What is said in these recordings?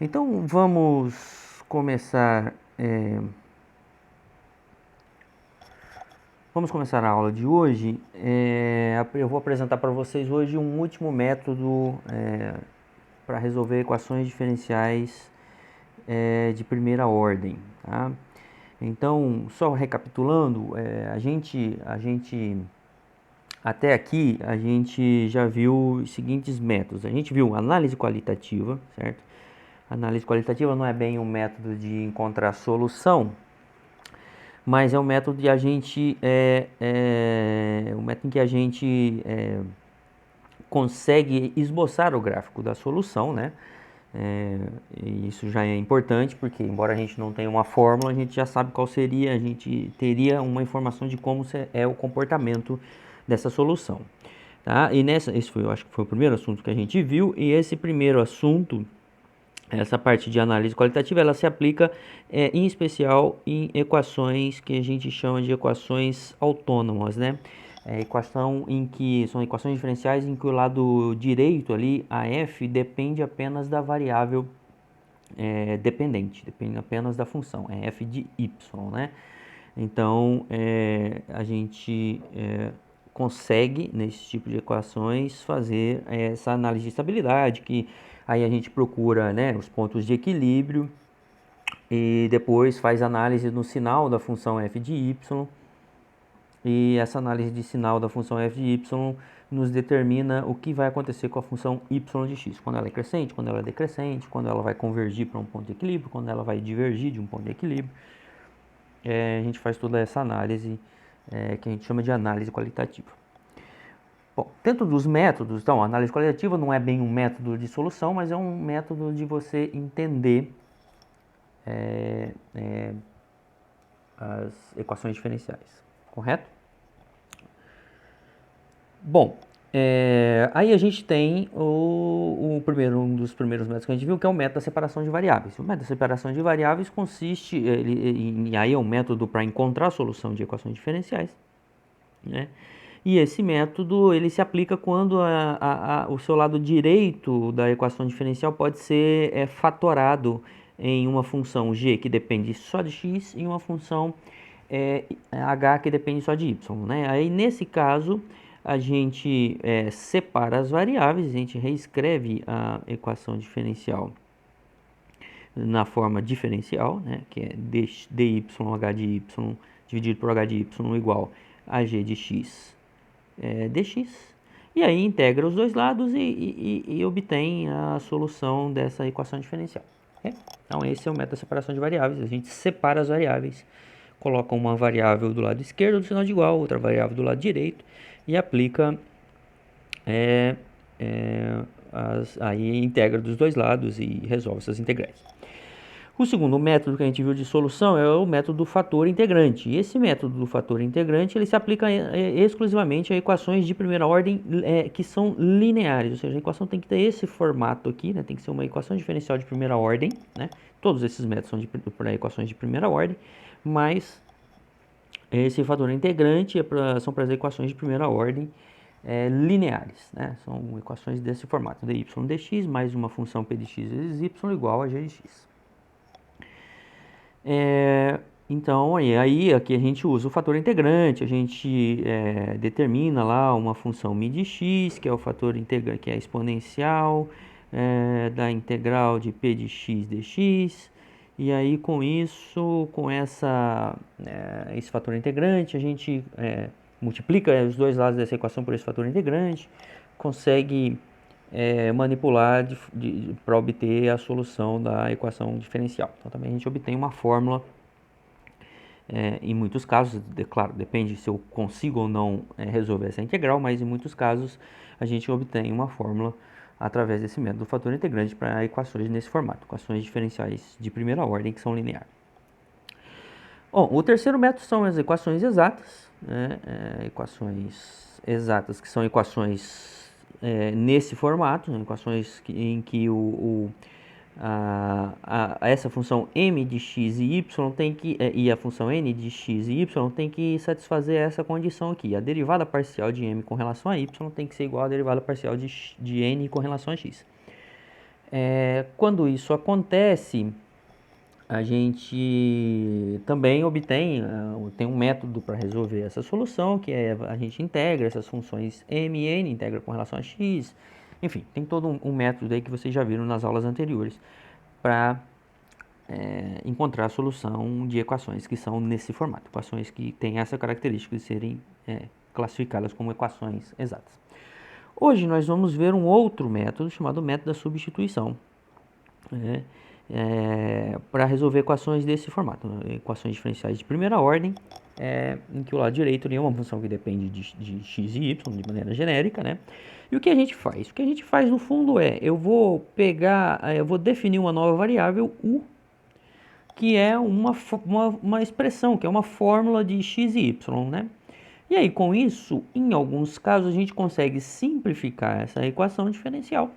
Então vamos começar a aula de hoje. Eu vou apresentar para vocês hoje um último método para resolver equações diferenciais de primeira ordem. Tá? Então, só recapitulando, até aqui a gente já viu os seguintes métodos. A gente viu análise qualitativa, certo? Análise qualitativa não é bem um método de encontrar solução, mas é um método de a gente um método em que a gente consegue esboçar o gráfico da solução, né? E isso já é importante porque, embora a gente não tenha uma fórmula, a gente já sabe qual seria, a gente teria uma informação de como é o comportamento dessa solução. Tá? E esse foi, eu acho que foi o primeiro assunto que a gente viu, e esse primeiro assunto, essa parte de análise qualitativa, ela se aplica em especial em equações que a gente chama de equações autônomas, né? Equação em que são equações diferenciais em que o lado direito ali, a f, depende apenas da variável dependente, depende apenas da função, é f de y, né? Então, a gente consegue, nesse tipo de equações, fazer essa análise de estabilidade, que aí a gente procura, né, os pontos de equilíbrio e depois faz análise no sinal da função f de y, e essa análise de sinal da função f de y nos determina o que vai acontecer com a função y de x, quando ela é crescente, quando ela é decrescente, quando ela vai convergir para um ponto de equilíbrio, quando ela vai divergir de um ponto de equilíbrio. A gente faz toda essa análise que a gente chama de análise qualitativa. Bom, dentro dos métodos, então, a análise qualitativa não é bem um método de solução, mas é um método de você entender as equações diferenciais, correto? Bom, aí a gente tem um dos primeiros métodos que a gente viu, que é o método da separação de variáveis. O método da separação de variáveis consiste, e aí é um método para encontrar a solução de equações diferenciais, né? E esse método ele se aplica quando o seu lado direito da equação diferencial pode ser fatorado em uma função g que depende só de x e uma função h que depende só de y, né? Aí nesse caso a gente separa as variáveis, a gente reescreve a equação diferencial na forma diferencial, né? Que é dy h de y dividido por h de y igual a g de x dx, e aí integra os dois lados e obtém a solução dessa equação diferencial. Okay? Então esse é o método da separação de variáveis, a gente separa as variáveis, coloca uma variável do lado esquerdo do sinal de igual, outra variável do lado direito, e aplica, aí integra dos dois lados e resolve essas integrais. O segundo método que a gente viu de solução é o método do fator integrante. E esse método do fator integrante ele se aplica exclusivamente a equações de primeira ordem que são lineares, ou seja, a equação tem que ter esse formato aqui, né? Tem que ser uma equação diferencial de primeira ordem, né? Todos esses métodos são para equações de primeira ordem, mas esse fator integrante são para as equações de primeira ordem lineares, né? São equações desse formato, dy dx mais uma função p de x vezes y igual a g de x. Então, aí aqui a gente usa o fator integrante, a gente determina lá uma função μ de x, que é o fator integrante, que é a exponencial da integral de p de x dx, e aí com isso, com esse fator integrante, a gente multiplica os dois lados dessa equação por esse fator integrante, consegue manipular para obter a solução da equação diferencial. Então também a gente obtém uma fórmula, em muitos casos, claro, depende se eu consigo ou não resolver essa integral, mas em muitos casos a gente obtém uma fórmula através desse método do fator integrante para equações nesse formato, equações diferenciais de primeira ordem que são lineares. Bom, o terceiro método são as equações exatas, né? Equações exatas que são equações nesse formato, né? Equações em que essa função m de x e y tem que, e a função n de x e y tem que satisfazer essa condição aqui. A derivada parcial de m com relação a y tem que ser igual à derivada parcial de n com relação a x. Quando isso acontece, a gente também obtém, tem um método para resolver essa solução, que é a gente integra essas funções m e n, integra com relação a x, enfim, tem todo um método aí que vocês já viram nas aulas anteriores para encontrar a solução de equações que são nesse formato, equações que têm essa característica de serem classificadas como equações exatas. Hoje nós vamos ver um outro método chamado método da substituição, para resolver equações desse formato, equações diferenciais de primeira ordem, em que o lado direito é uma função que depende de x e y de maneira genérica, né? E o que a gente faz? O que a gente faz no fundo eu vou definir uma nova variável u, que é uma expressão, que é uma fórmula de x e y, né? E aí, com isso, em alguns casos, a gente consegue simplificar essa equação diferencial,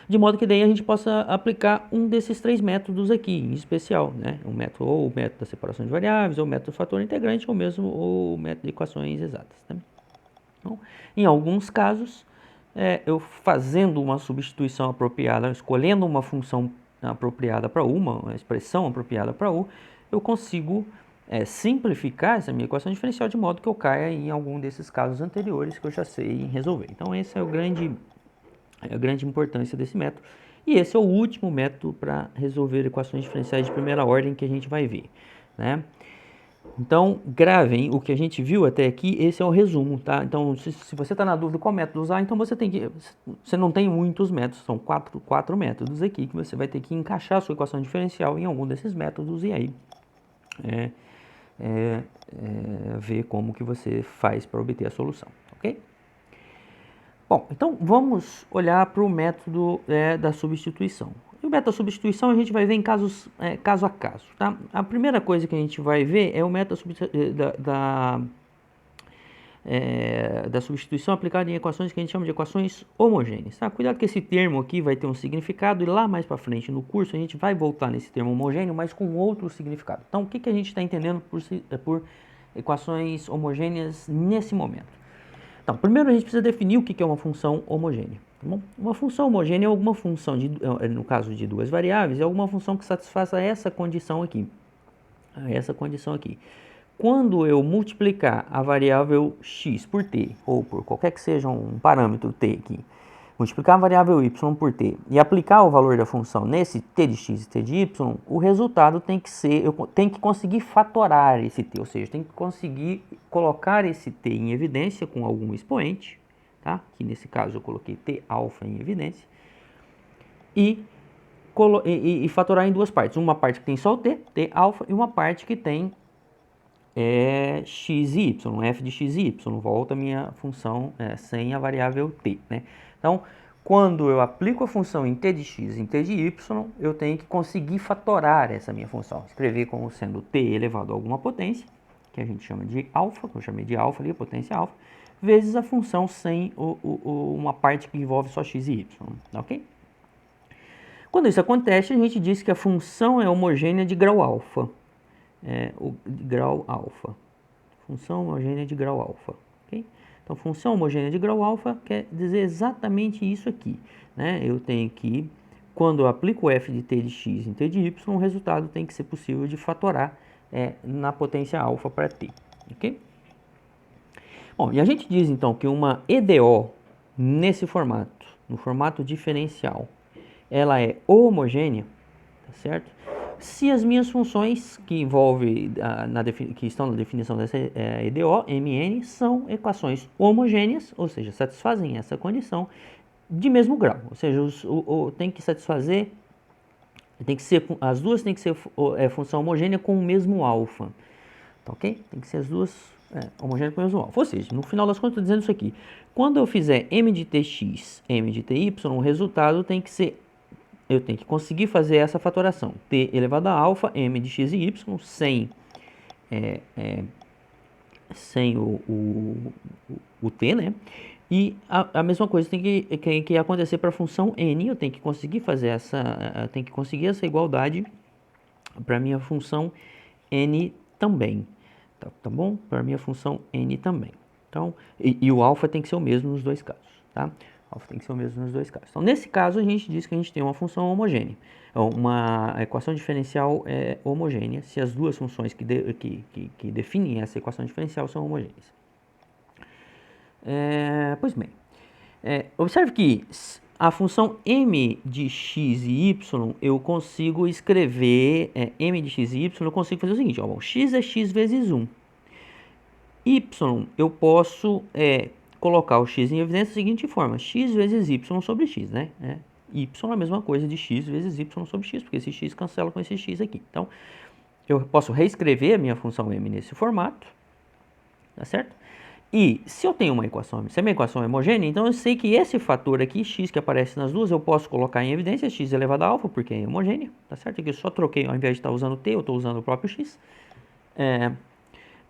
de modo que daí a gente possa aplicar um desses três métodos aqui, em especial, né? O método da separação de variáveis, ou o método do fator integrante, ou mesmo o método de equações exatas, né? Então, em alguns casos, eu fazendo uma substituição apropriada, escolhendo uma função apropriada para u, uma expressão apropriada para u, eu consigo simplificar essa minha equação diferencial de modo que eu caia em algum desses casos anteriores que eu já sei resolver. Então, esse é a grande importância desse método. E esse é o último método para resolver equações diferenciais de primeira ordem que a gente vai ver, né? Então, gravem o que a gente viu até aqui, esse é o resumo, tá? Então, se você está na dúvida qual método usar, então você não tem muitos métodos, são quatro métodos aqui que você vai ter que encaixar a sua equação diferencial em algum desses métodos e aí ver como que você faz para obter a solução, ok? Bom, então vamos olhar para o método da substituição. E o método da substituição a gente vai ver em casos caso a caso, tá? A primeira coisa que a gente vai ver é o método da substituição aplicado em equações que a gente chama de equações homogêneas, tá? Cuidado que esse termo aqui vai ter um significado e lá mais para frente no curso a gente vai voltar nesse termo homogêneo, mas com outro significado. Então, o que a gente está entendendo por equações homogêneas nesse momento? Então, primeiro a gente precisa definir o que é uma função homogênea. Tá bom? Uma função homogênea é alguma função, no caso de duas variáveis, é alguma função que satisfaça essa condição aqui. Quando eu multiplicar a variável x por t, ou por qualquer que seja um parâmetro t aqui, multiplicar a variável y por t e aplicar o valor da função nesse t de x e t de y, o resultado tem que ser, eu tenho que conseguir fatorar esse t, ou seja, tem que conseguir colocar esse t em evidência com algum expoente, tá? Que nesse caso eu coloquei t alfa em evidência, e fatorar em duas partes, uma parte que tem só o t alfa, e uma parte que tem x e y, f de x e y, volta a minha função sem a variável t, né? Então, quando eu aplico a função em t de x e em t de y, eu tenho que conseguir fatorar essa minha função, escrever como sendo t elevado a alguma potência, que a gente chama de alfa, que eu chamei de alfa ali, a potência alfa, vezes a função sem uma parte que envolve só x e y, ok? Quando isso acontece, a gente diz que a função é homogênea de grau alfa. Função homogênea de grau alfa, ok? Então, função homogênea de grau alfa quer dizer exatamente isso aqui, né? Eu tenho que, quando eu aplico f de t de x em t de y, o resultado tem que ser possível de fatorar na potência alfa para t, ok? Bom, e a gente diz então que uma EDO nesse formato, no formato diferencial, ela é homogênea, tá certo? Se as minhas funções que que estão na definição dessa EDO, MN, são equações homogêneas, ou seja, satisfazem essa condição de mesmo grau, ou seja, tem que satisfazer, as duas têm que ser função homogênea com o mesmo alfa, tá ok? Tem que ser as duas homogêneas com o mesmo alfa, ou seja, no final das contas eu estou dizendo isso aqui, quando eu fizer m de tx, m de ty, o resultado tem que ser, eu tenho que conseguir fazer essa fatoração, t elevado a alfa, m de x e y, sem o t, né? E a mesma coisa tem que acontecer para a função n, eu tenho que conseguir fazer essa igualdade para a minha função n também, tá bom? Para a minha função n também. Então, e o alfa tem que ser o mesmo nos dois casos, tá? Alfa tem que ser o mesmo nos dois casos. Então, nesse caso, a gente diz que a gente tem uma função homogênea. Uma equação diferencial homogênea, se as duas funções que definem essa equação diferencial são homogêneas. Pois bem, observe que a função m de x e y, eu consigo escrever m de x e y, eu consigo fazer o seguinte, ó, bom, x é x vezes 1. Y, eu posso colocar o x em evidência da seguinte forma, x vezes y sobre x, né? Y é a mesma coisa de x vezes y sobre x, porque esse x cancela com esse x aqui. Então, eu posso reescrever a minha função m nesse formato, tá certo? E se eu tenho uma equação, se a minha equação é homogênea, então eu sei que esse fator aqui, x que aparece nas duas, eu posso colocar em evidência x elevado a alfa, porque é homogênea, tá certo? Aqui eu só troquei, ao invés de estar usando t, eu estou usando o próprio x.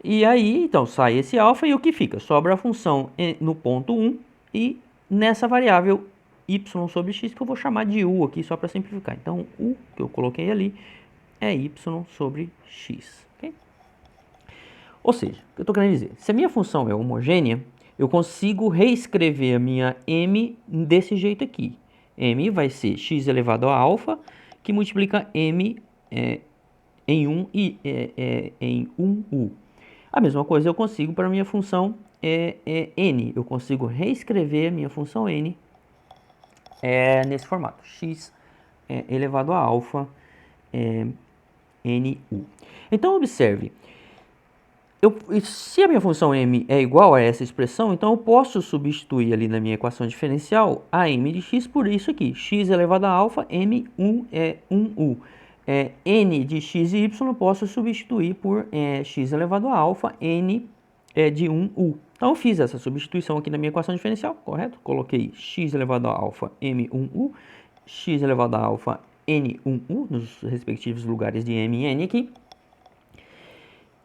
E aí, então, sai esse alfa e o que fica? Sobra a função no ponto 1 e nessa variável y sobre x, que eu vou chamar de u aqui, só para simplificar. Então, u que eu coloquei ali é y sobre x. Okay? Ou seja, o que eu estou querendo dizer? Se a minha função é homogênea, eu consigo reescrever a minha m desse jeito aqui. M vai ser x elevado a alfa, que multiplica m em 1u. A mesma coisa eu consigo para a minha função n. Eu consigo reescrever a minha função n nesse formato. X elevado a alfa nu. Então, observe. Se a minha função m é igual a essa expressão, então eu posso substituir ali na minha equação diferencial a m de x por isso aqui. X elevado a alfa, m1 é 1u. N de x e y eu posso substituir por x elevado a alfa, n de 1u. Então eu fiz essa substituição aqui na minha equação diferencial, correto? Coloquei x elevado a alfa, m1u, x elevado a alfa, n1u, nos respectivos lugares de m e n aqui.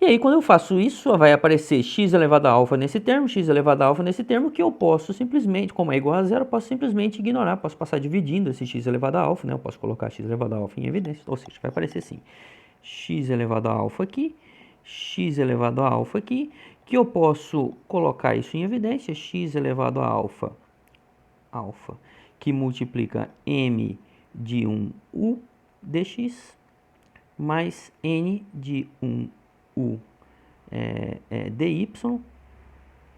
E aí, quando eu faço isso, vai aparecer x elevado a alfa nesse termo, x elevado a alfa nesse termo, que eu posso simplesmente, como é igual a zero, eu posso simplesmente ignorar, posso passar dividindo esse x elevado a alfa, né? Eu posso colocar x elevado a alfa em evidência, ou seja, vai aparecer assim, x elevado a alfa aqui, x elevado a alfa aqui, que eu posso colocar isso em evidência, x elevado a alfa, que multiplica m de 1u dx, mais n de 1u dy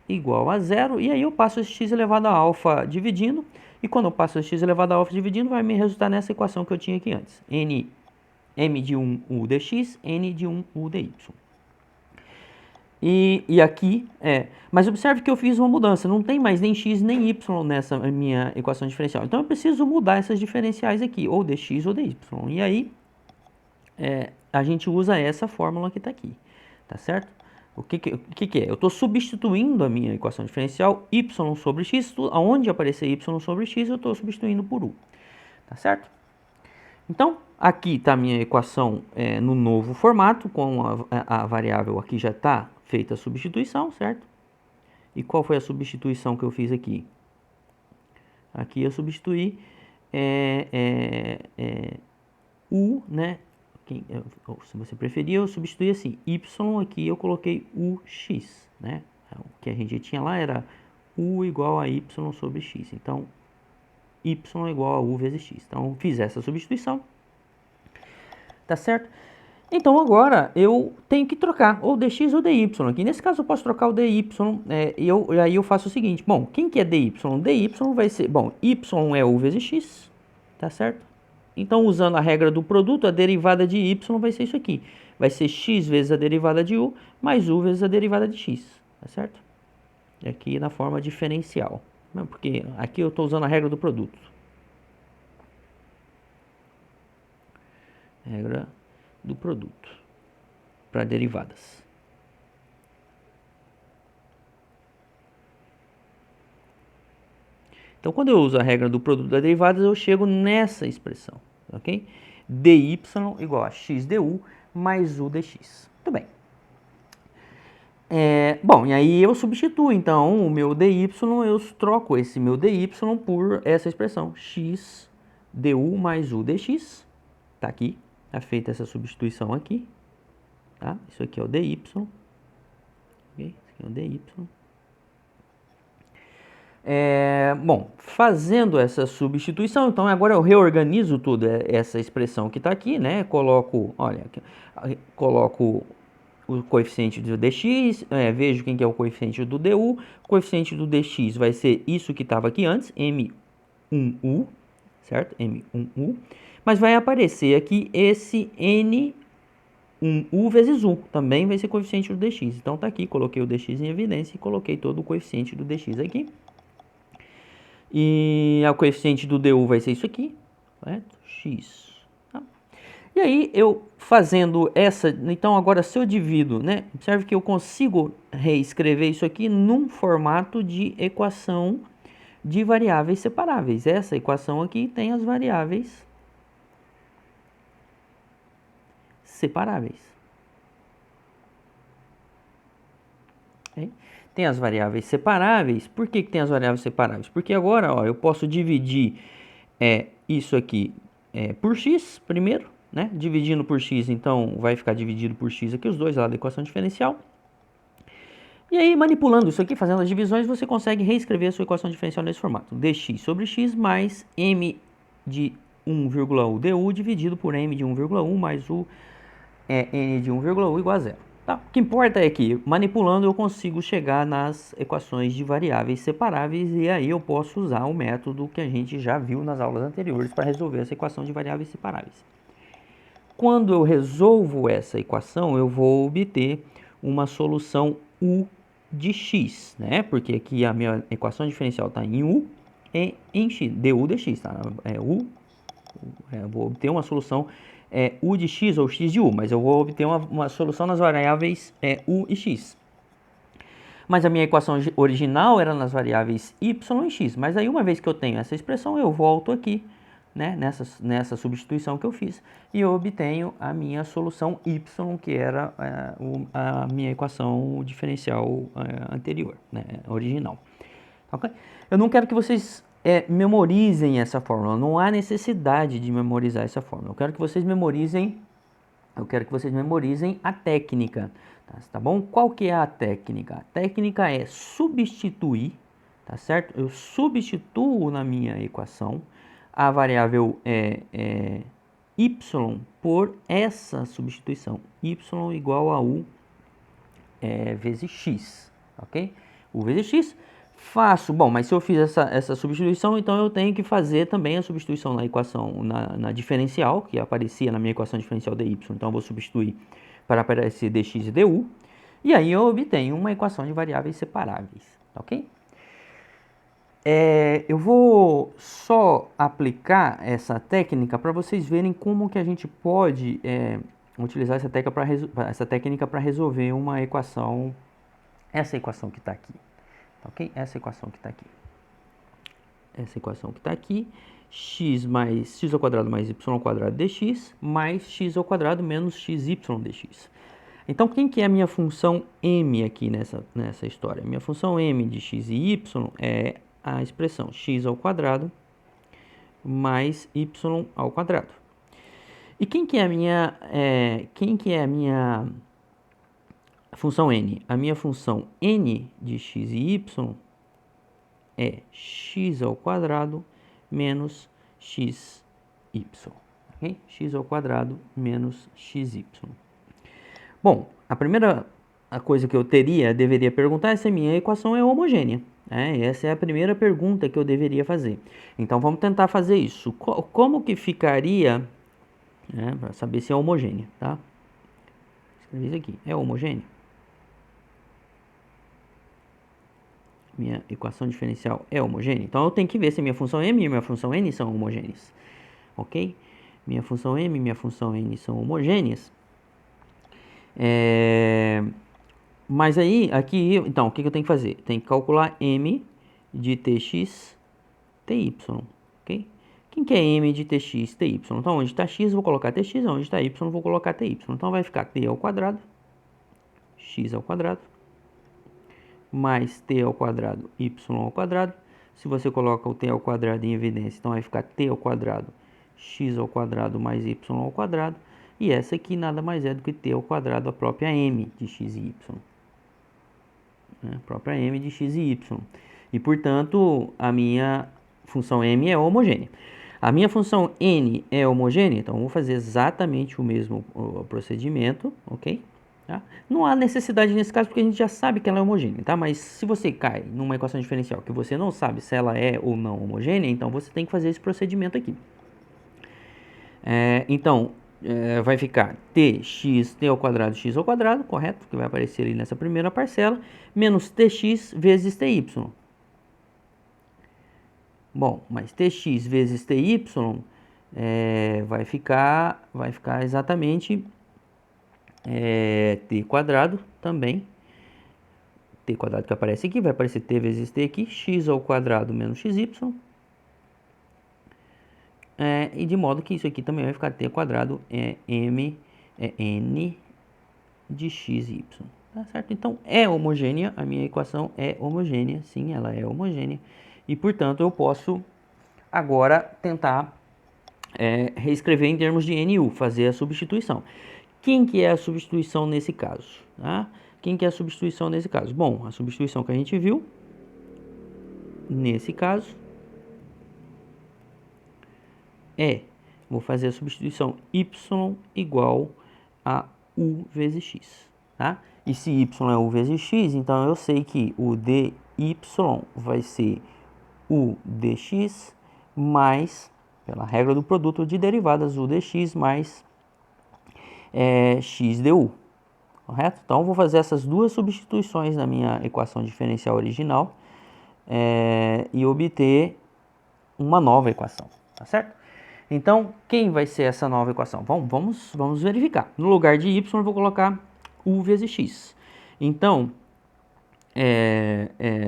igual a zero, e aí eu passo esse x elevado a alfa dividindo, e quando eu passo esse x elevado a alfa dividindo, vai me resultar nessa equação que eu tinha aqui antes, m de 1u dx, n de 1u dy. E aqui, mas observe que eu fiz uma mudança, não tem mais nem x nem y nessa minha equação diferencial, então eu preciso mudar essas diferenciais aqui, ou dx ou dy, e aí a gente usa essa fórmula que está aqui, tá certo? O que é? Eu estou substituindo a minha equação diferencial y sobre x, aonde aparecer y sobre x, eu estou substituindo por u, tá certo? Então, aqui está a minha equação no novo formato, com a variável aqui já está feita a substituição, certo? E qual foi a substituição que eu fiz aqui? Aqui eu substituí u, né? Ou se você preferir, eu substituí assim, y aqui eu coloquei ux, né? O que a gente tinha lá era u igual a y sobre x. Então, y igual a u vezes x. Então, eu fiz essa substituição. Tá certo? Então, agora eu tenho que trocar ou dx ou dy aqui. Nesse caso, eu posso trocar o dy, e aí eu faço o seguinte. Bom, quem que é dy? Dy vai ser, bom, y é u vezes x, tá certo? Então, usando a regra do produto, a derivada de y vai ser isso aqui. Vai ser x vezes a derivada de u, mais u vezes a derivada de x, tá certo? E aqui na forma diferencial, porque aqui eu estou usando a regra do produto. Regra do produto para derivadas. Então, quando eu uso a regra do produto das derivadas, eu chego nessa expressão, ok? dy igual a x du mais u dx. Muito bem. Bom, e aí eu substituo, então, o meu dy, eu troco esse meu dy por essa expressão, x du mais u dx. Tá aqui, tá feita essa substituição aqui, tá? Isso aqui é o dy, ok? Isso aqui é o dy. Bom, fazendo essa substituição, então agora eu reorganizo tudo essa expressão que está aqui, né? Coloco, olha, coloco o coeficiente do dx, vejo quem que é o coeficiente do du, o coeficiente do dx vai ser isso que estava aqui antes, m1u, certo? m1u, mas vai aparecer aqui esse n1u vezes u, também vai ser coeficiente do dx, então tá aqui, coloquei o dx em evidência e coloquei todo o coeficiente do dx aqui. E o coeficiente do du vai ser isso aqui, certo? X. Tá? E aí, eu fazendo essa... Então, agora, se eu divido, né? Observe que eu consigo reescrever isso aqui num formato de equação de variáveis separáveis. Essa equação aqui tem as variáveis separáveis. Okay? Tem as variáveis separáveis. Por que tem as variáveis separáveis? Porque agora, ó, eu posso dividir isso aqui por x primeiro, né? Dividindo por x, então vai ficar dividido por x aqui, os dois lá da equação diferencial. E aí, manipulando isso aqui, fazendo as divisões, você consegue reescrever a sua equação diferencial nesse formato. dx sobre x mais m de 1,1 du dividido por m de 1,1 mais o n de 1,1 igual a zero. Tá? O que importa é que, manipulando, eu consigo chegar nas equações de variáveis separáveis e aí eu posso usar o método que a gente já viu nas aulas anteriores para resolver essa equação de variáveis separáveis. Quando eu resolvo essa equação, eu vou obter uma solução u de x, né? Porque aqui a minha equação diferencial está em u e em x, du dx, tá? Eu vou obter uma solução u de x ou x de u, mas eu vou obter uma solução nas variáveis u e x. Mas a minha equação original era nas variáveis y e x, mas aí uma vez que eu tenho essa expressão, eu volto aqui, né, nessa substituição que eu fiz, e eu obtenho a minha solução y, que era a minha equação diferencial anterior, né, original. Okay? Eu não quero que vocês memorizem essa fórmula, não há necessidade de memorizar essa fórmula. Eu quero que vocês memorizem a técnica, tá bom? Qual que é a técnica? A técnica é substituir, tá certo? Eu substituo na minha equação a variável y por essa substituição, y igual a u vezes x, ok? U vezes x. Faço, bom, mas se eu fiz essa substituição, então eu tenho que fazer também a substituição na equação, na diferencial, que aparecia na minha equação diferencial de y. Então eu vou substituir para aparecer dx e du, e aí eu obtenho uma equação de variáveis separáveis, ok? Eu vou só aplicar essa técnica para vocês verem como que a gente pode utilizar essa técnica para resolver uma equação, essa equação que está aqui. Ok? Essa equação que está aqui. Essa equação que está aqui, x mais x ao quadrado mais y ao quadrado dx, mais x ao quadrado menos xy dx. Então, quem que é a minha função m aqui nessa história? Minha função m de x e y é a expressão x ao quadrado mais y ao quadrado. E quem que é a minha função n? A minha função n de x e y é x ao quadrado menos xy. Okay? X ao quadrado menos xy. Bom, a primeira coisa que eu deveria perguntar é se a minha equação é homogênea. Essa é a primeira pergunta que eu deveria fazer. Então, vamos tentar fazer isso. Como que ficaria, para saber se é homogênea, tá? Escrevi isso aqui. É homogênea? Minha equação diferencial é homogênea? Então, eu tenho que ver se minha função m e minha função n são homogêneas. Ok? Minha função m e minha função n são homogêneas. Mas aí, aqui, então, o que eu tenho que fazer? Tem que calcular m de tx, ty, ok? Quem que é m de tx, ty? Então, onde está x, eu vou colocar tx, onde está y, eu vou colocar ty. Então, vai ficar t ao quadrado, x ao quadrado, mais t ao quadrado, y ao quadrado. Se você coloca o t ao quadrado em evidência, então vai ficar t ao quadrado, x ao quadrado mais y ao quadrado. E essa aqui nada mais é do que t ao quadrado, a própria m de x e y. A própria m de x e y. E, portanto, a minha função m é homogênea. A minha função n é homogênea, então eu vou fazer exatamente o mesmo procedimento, ok? Tá? Não há necessidade nesse caso, porque a gente já sabe que ela é homogênea, tá? Mas se você cai numa equação diferencial que você não sabe se ela é ou não homogênea, então você tem que fazer esse procedimento aqui. Então, vai ficar t ao quadrado x ao quadrado, correto? Que vai aparecer ali nessa primeira parcela, menos tx vezes ty. Bom, mas tx vezes ty vai ficar exatamente t quadrado também. T quadrado que aparece aqui, vai aparecer t vezes t aqui, x ao quadrado menos xy. E de modo que isso aqui também vai ficar t quadrado n de xy. Tá certo? Então, é homogênea, a minha equação é homogênea, sim, ela é homogênea. E, portanto, eu posso agora tentar reescrever em termos de NU, fazer a substituição. Quem que é a substituição nesse caso? Tá? Quem que é a substituição nesse caso? Bom, a substituição que a gente viu, nesse caso, vou fazer a substituição y igual a u vezes x. Tá? E se y é u vezes x, então eu sei que o dy vai ser u dx mais, pela regra do produto de derivadas, u dx mais x du. Correto? Então, eu vou fazer essas duas substituições na minha equação diferencial original e obter uma nova equação. Tá certo? Então, quem vai ser essa nova equação? Bom, vamos verificar. No lugar de y, eu vou colocar u vezes x. Então,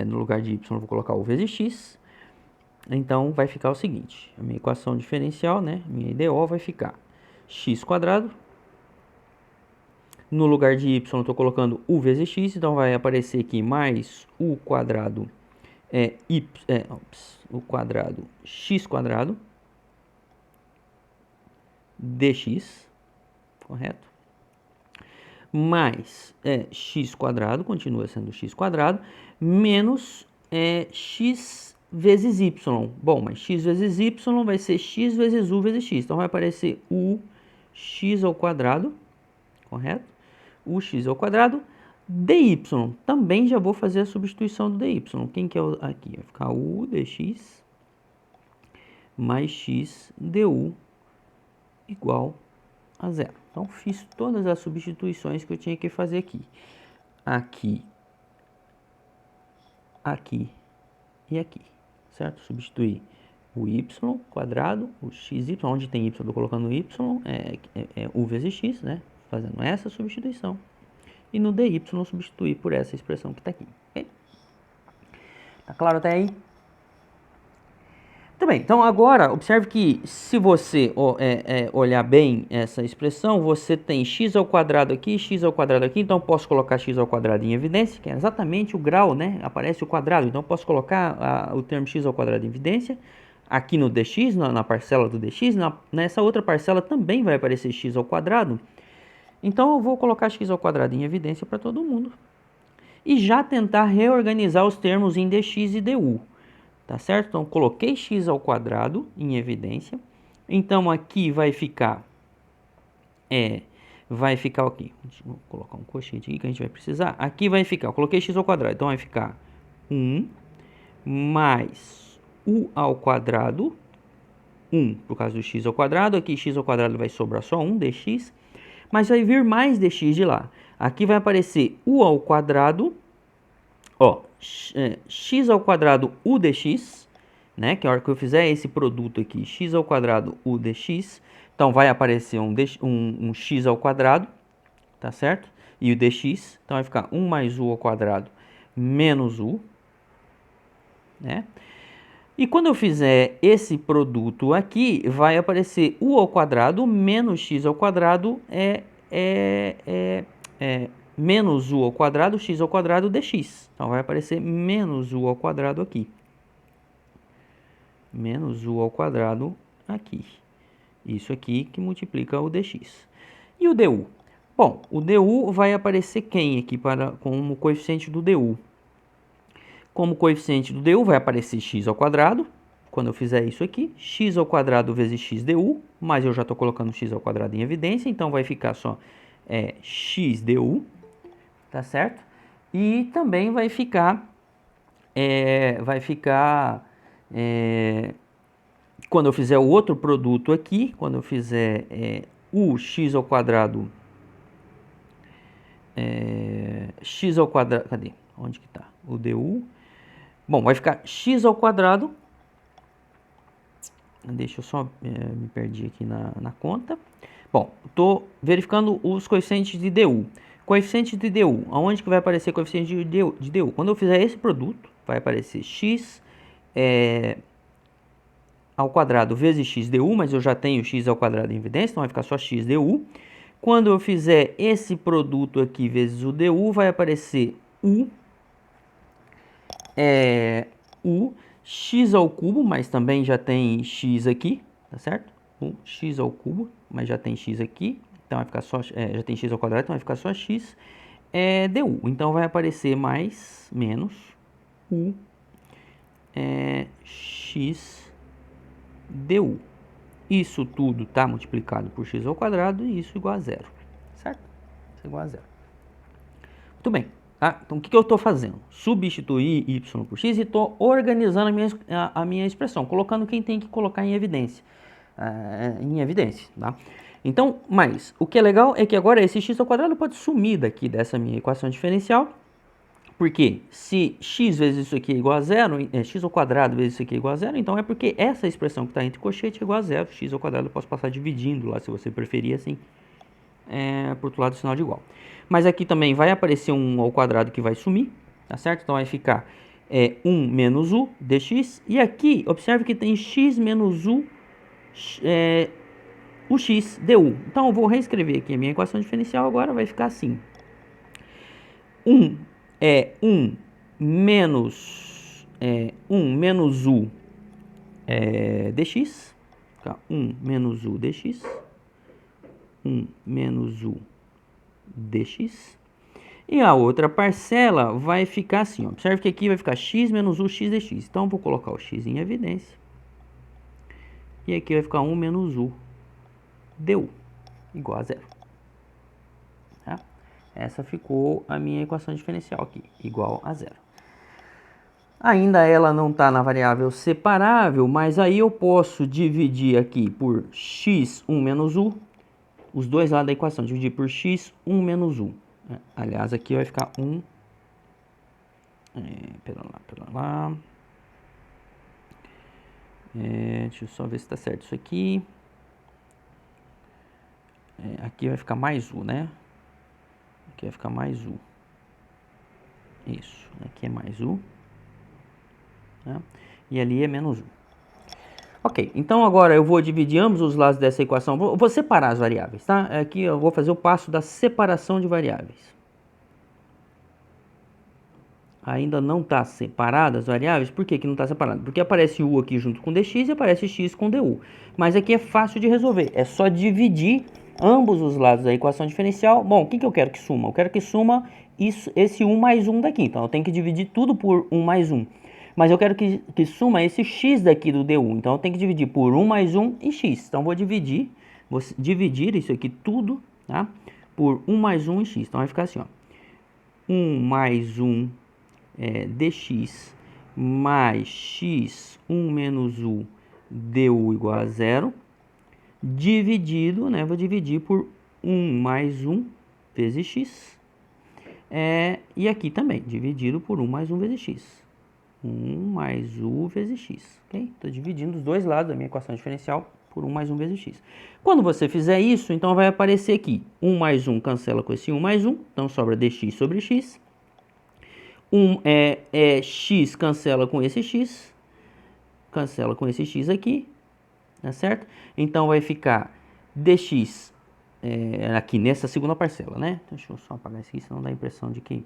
no lugar de y, eu vou colocar u vezes x. Então, vai ficar o seguinte. A minha equação diferencial, né? Minha IDO vai ficar x quadrado. No lugar de y, eu estou colocando u vezes x. Então, vai aparecer aqui mais u quadrado o quadrado x quadrado dx, correto? Mais x quadrado, continua sendo x quadrado, menos x vezes y. Bom, mas x vezes y vai ser x vezes u vezes x. Então, vai aparecer u x ao quadrado, correto? U x ao quadrado dy. Também já vou fazer a substituição do dy. Quem que é aqui? Vai ficar u dx mais x du igual a zero. Então, fiz todas as substituições que eu tinha que fazer aqui. Aqui, aqui e aqui, certo? Substituir o y quadrado, o xy, onde tem y, eu estou colocando y, é u vezes x, né? Fazendo essa substituição. E no dy, substituir por essa expressão que está aqui. Okay? Tá claro até aí? Muito bem, então agora observe que se você olhar bem essa expressão, você tem x ao quadrado aqui, então posso colocar x ao quadrado em evidência, que é exatamente o grau, né? Aparece o quadrado, então posso colocar o termo x ao quadrado em evidência. Aqui no dx, na parcela do dx, nessa outra parcela também vai aparecer x ao quadrado. Então eu vou colocar x ao quadrado em evidência para todo mundo. E já tentar reorganizar os termos em dx e du. Tá certo? Então, coloquei x ao quadrado em evidência. Então, aqui vai ficar aqui. Vou colocar um colchete aqui que a gente vai precisar. Aqui vai ficar, eu coloquei x ao quadrado. Então, vai ficar 1 mais u ao quadrado. 1 por causa do x ao quadrado. Aqui, x ao quadrado vai sobrar só 1, dx. Mas vai vir mais dx de lá. Aqui vai aparecer u ao quadrado. X ao quadrado u dx, né? Que a hora que eu fizer esse produto aqui, x ao quadrado u dx, então vai aparecer um x ao quadrado, tá certo? E o dx, então vai ficar 1 mais u ao quadrado menos u, né? E quando eu fizer esse produto aqui, vai aparecer u ao quadrado menos x ao quadrado menos u ao quadrado, x ao quadrado dx. Então, vai aparecer menos u ao quadrado aqui. Menos u ao quadrado aqui. Isso aqui que multiplica o dx. E o du? Bom, o du vai aparecer quem aqui como coeficiente do du? Como coeficiente do du vai aparecer x ao quadrado. Quando eu fizer isso aqui, x ao quadrado vezes x du, mas eu já estou colocando x ao quadrado em evidência, então vai ficar só x du, tá certo? E também vai ficar, quando eu fizer o outro produto aqui, quando eu fizer o x ao quadrado, x ao quadrado, cadê? Onde que está? O du. Bom, vai ficar x ao quadrado. Deixa eu só, me perdi aqui na conta. Bom, estou verificando os coeficientes de du. Coeficiente de du, aonde que vai aparecer coeficiente de du? Quando eu fizer esse produto, vai aparecer x ao quadrado vezes x du, mas eu já tenho x ao quadrado em evidência, então vai ficar só x du. Quando eu fizer esse produto aqui vezes o du, vai aparecer u x ao cubo, mas também já tem x aqui, tá certo? O x ao cubo, mas já tem x aqui, então vai ficar só, já tem x ao quadrado, então vai ficar só x du. Então vai aparecer mais, menos, u x du. Isso tudo está multiplicado por x ao quadrado e isso igual a zero, certo? Isso é igual a zero. Muito bem. Então, o que eu estou fazendo? Substituir y por x e estou organizando a minha expressão, colocando quem tem que colocar em evidência. Tá? Então, mas o que é legal é que agora esse x ao quadrado pode sumir daqui dessa minha equação diferencial, porque se x vezes isso aqui é igual a zero, x ao quadrado vezes isso aqui é igual a zero, então é porque essa expressão que está entre colchete é igual a zero, x ao quadrado eu posso passar dividindo lá, se você preferir assim, por outro lado do sinal de igual. Mas aqui também vai aparecer um ao quadrado que vai sumir, tá certo? Então vai ficar 1 menos u dx. E aqui, observe que tem x menos u, o x du. Então eu vou reescrever aqui a minha equação diferencial agora, vai ficar assim. 1 menos u dx. 1 menos u dx. 1 menos u dx. E a outra parcela vai ficar assim, ó. Observe que aqui vai ficar x menos u x dx. Então, eu vou colocar o x em evidência. E aqui vai ficar 1 menos u du, igual a zero. Tá? Essa ficou a minha equação diferencial aqui, igual a zero. Ainda ela não está na variável separável, mas aí eu posso dividir aqui por x 1 menos u. Os dois lados da equação, dividir por x 1 menos u. Aliás, aqui vai ficar 1. Pera lá. Deixa eu só ver se está certo isso aqui. Aqui vai ficar mais u, né? Aqui vai ficar mais u. Isso. Aqui é mais u. Tá? E ali é menos u. Ok, então agora eu vou dividir ambos os lados dessa equação. Vou separar as variáveis, tá? Aqui eu vou fazer o passo da separação de variáveis. Ainda não está separada as variáveis. Por que não está separado? Porque aparece u aqui junto com dx e aparece x com du. Mas aqui é fácil de resolver. É só dividir ambos os lados da equação diferencial. Bom, o que eu quero que suma? Eu quero que suma esse 1 mais 1 daqui. Então eu tenho que dividir tudo por 1 mais 1. Mas eu quero que suma esse x daqui do du. Então eu tenho que dividir por 1 mais 1 e x. Então vou dividir isso aqui tudo, tá? Por 1 mais 1 e x. Então vai ficar assim, ó. 1 mais 1 dx mais x 1 menos u du igual a zero, dividido, né? Vou dividir por 1 mais 1 vezes x. E aqui também, dividido por 1 mais 1 vezes x. 1 mais u vezes x, ok? Estou dividindo os dois lados da minha equação diferencial por 1 mais 1 vezes x. Quando você fizer isso, então vai aparecer aqui, 1 mais 1 cancela com esse 1 mais 1, então sobra dx sobre x. X cancela com esse x aqui, tá certo? Então vai ficar dx aqui nessa segunda parcela, né? Deixa eu só apagar isso aqui, senão dá a impressão de que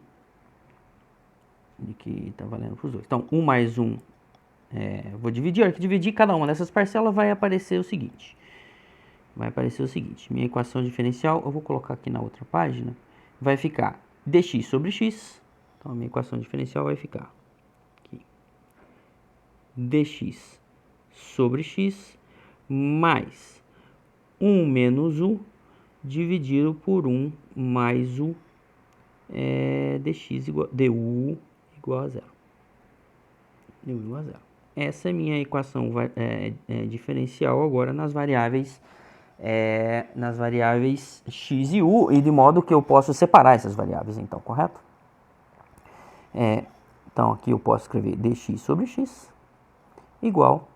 está valendo para os dois. Então, 1 mais 1, vou dividir cada uma dessas parcelas, vai aparecer o seguinte. Minha equação diferencial, eu vou colocar aqui na outra página, vai ficar dx sobre x. Então, a minha equação diferencial vai ficar dx sobre x mais 1 menos u dividido por 1 mais u dx igual, du igual a zero. Du igual a zero. Essa é a minha equação diferencial agora nas variáveis x e u, e de modo que eu posso separar essas variáveis, então, correto? Então, aqui eu posso escrever dx sobre x igual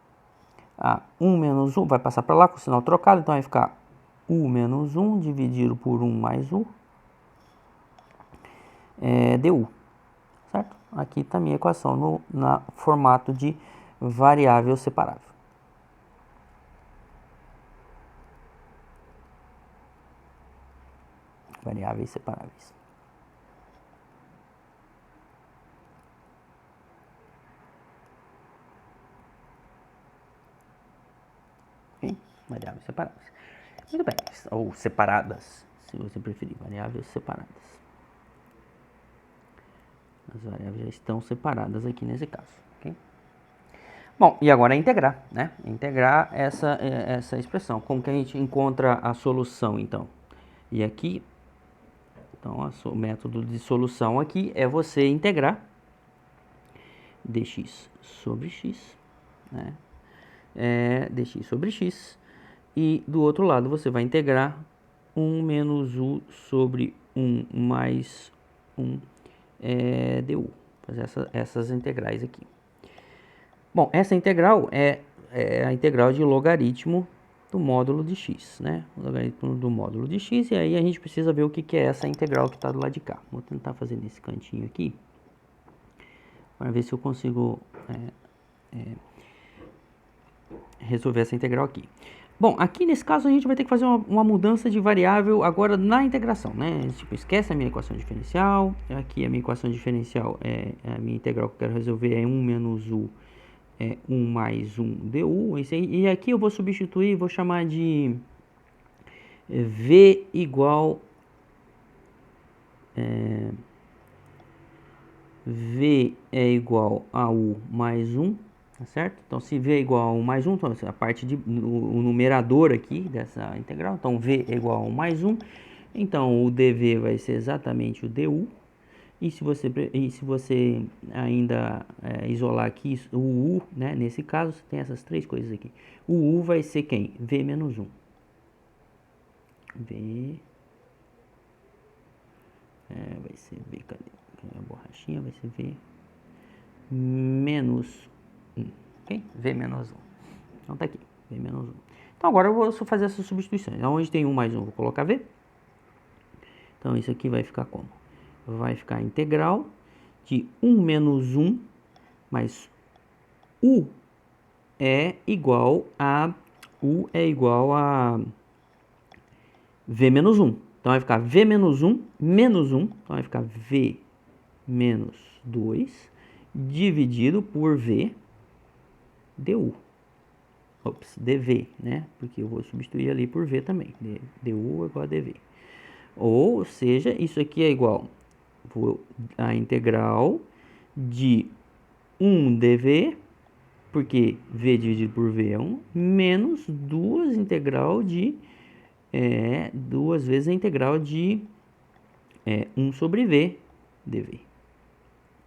a 1 menos 1, vai passar para lá com o sinal trocado, então vai ficar u menos 1 dividido por 1 mais u du, certo? Aqui está a minha equação no formato de variável separável. Variáveis separáveis. Ok? Variáveis separadas. Muito bem. Ou separadas, se você preferir. Variáveis separadas. As variáveis já estão separadas aqui nesse caso. Okay? Bom, e agora é integrar, né? Integrar essa expressão. Como que a gente encontra a solução, então? E aqui, então, o método de solução aqui é você integrar dx sobre x, né? Dx sobre x. E do outro lado você vai integrar 1 menos u sobre 1 mais 1 du. Fazer essas integrais aqui. Bom, essa integral é a integral de logaritmo do módulo de x, né? O logaritmo do módulo de x, e aí a gente precisa ver o que é essa integral que está do lado de cá. Vou tentar fazer nesse cantinho aqui, para ver se eu consigo resolver essa integral aqui. Bom, aqui nesse caso a gente vai ter que fazer uma mudança de variável agora na integração, né? Tipo, esquece a minha equação diferencial. Aqui a minha equação diferencial a minha integral que eu quero resolver é 1 menos u 1 mais 1 du. E aqui eu vou substituir, vou chamar de v igual v é igual a u mais 1, tá certo? Então, se v é igual a 1 mais 1, então a parte o numerador aqui dessa integral, então v é igual a 1 mais 1, então o dv vai ser exatamente o du. E se você ainda isolar aqui o u, né, nesse caso, tem essas três coisas aqui. O u vai ser quem? V menos 1. Vai ser V, cadê? A borrachinha vai ser V menos 1. Ok? V menos 1. Então tá aqui, V menos 1. Então agora eu vou fazer essas substituições. Onde tem 1 mais 1, vou colocar V. Então isso aqui vai ficar como? Vai ficar a integral de 1 menos 1 mais u é igual a v menos 1. Então vai ficar v menos 1 menos 1. Então vai ficar v menos 2 dividido por v du. Ops, dv, né? Porque eu vou substituir ali por v também. Du igual a dv. Ou seja, isso aqui é igual a integral de 1 dv, porque v dividido por v é 1, menos 2 integral de 2 vezes a integral de 1 sobre v dv,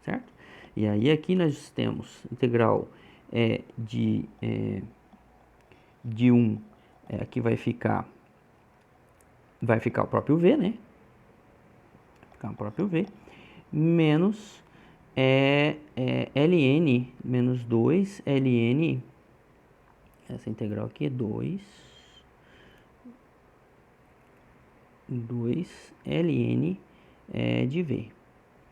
certo? E aí aqui nós temos integral de 1, aqui vai ficar o próprio v, né? Vai ficar o próprio v, menos ln, menos 2 ln, essa integral aqui é 2 ln de v,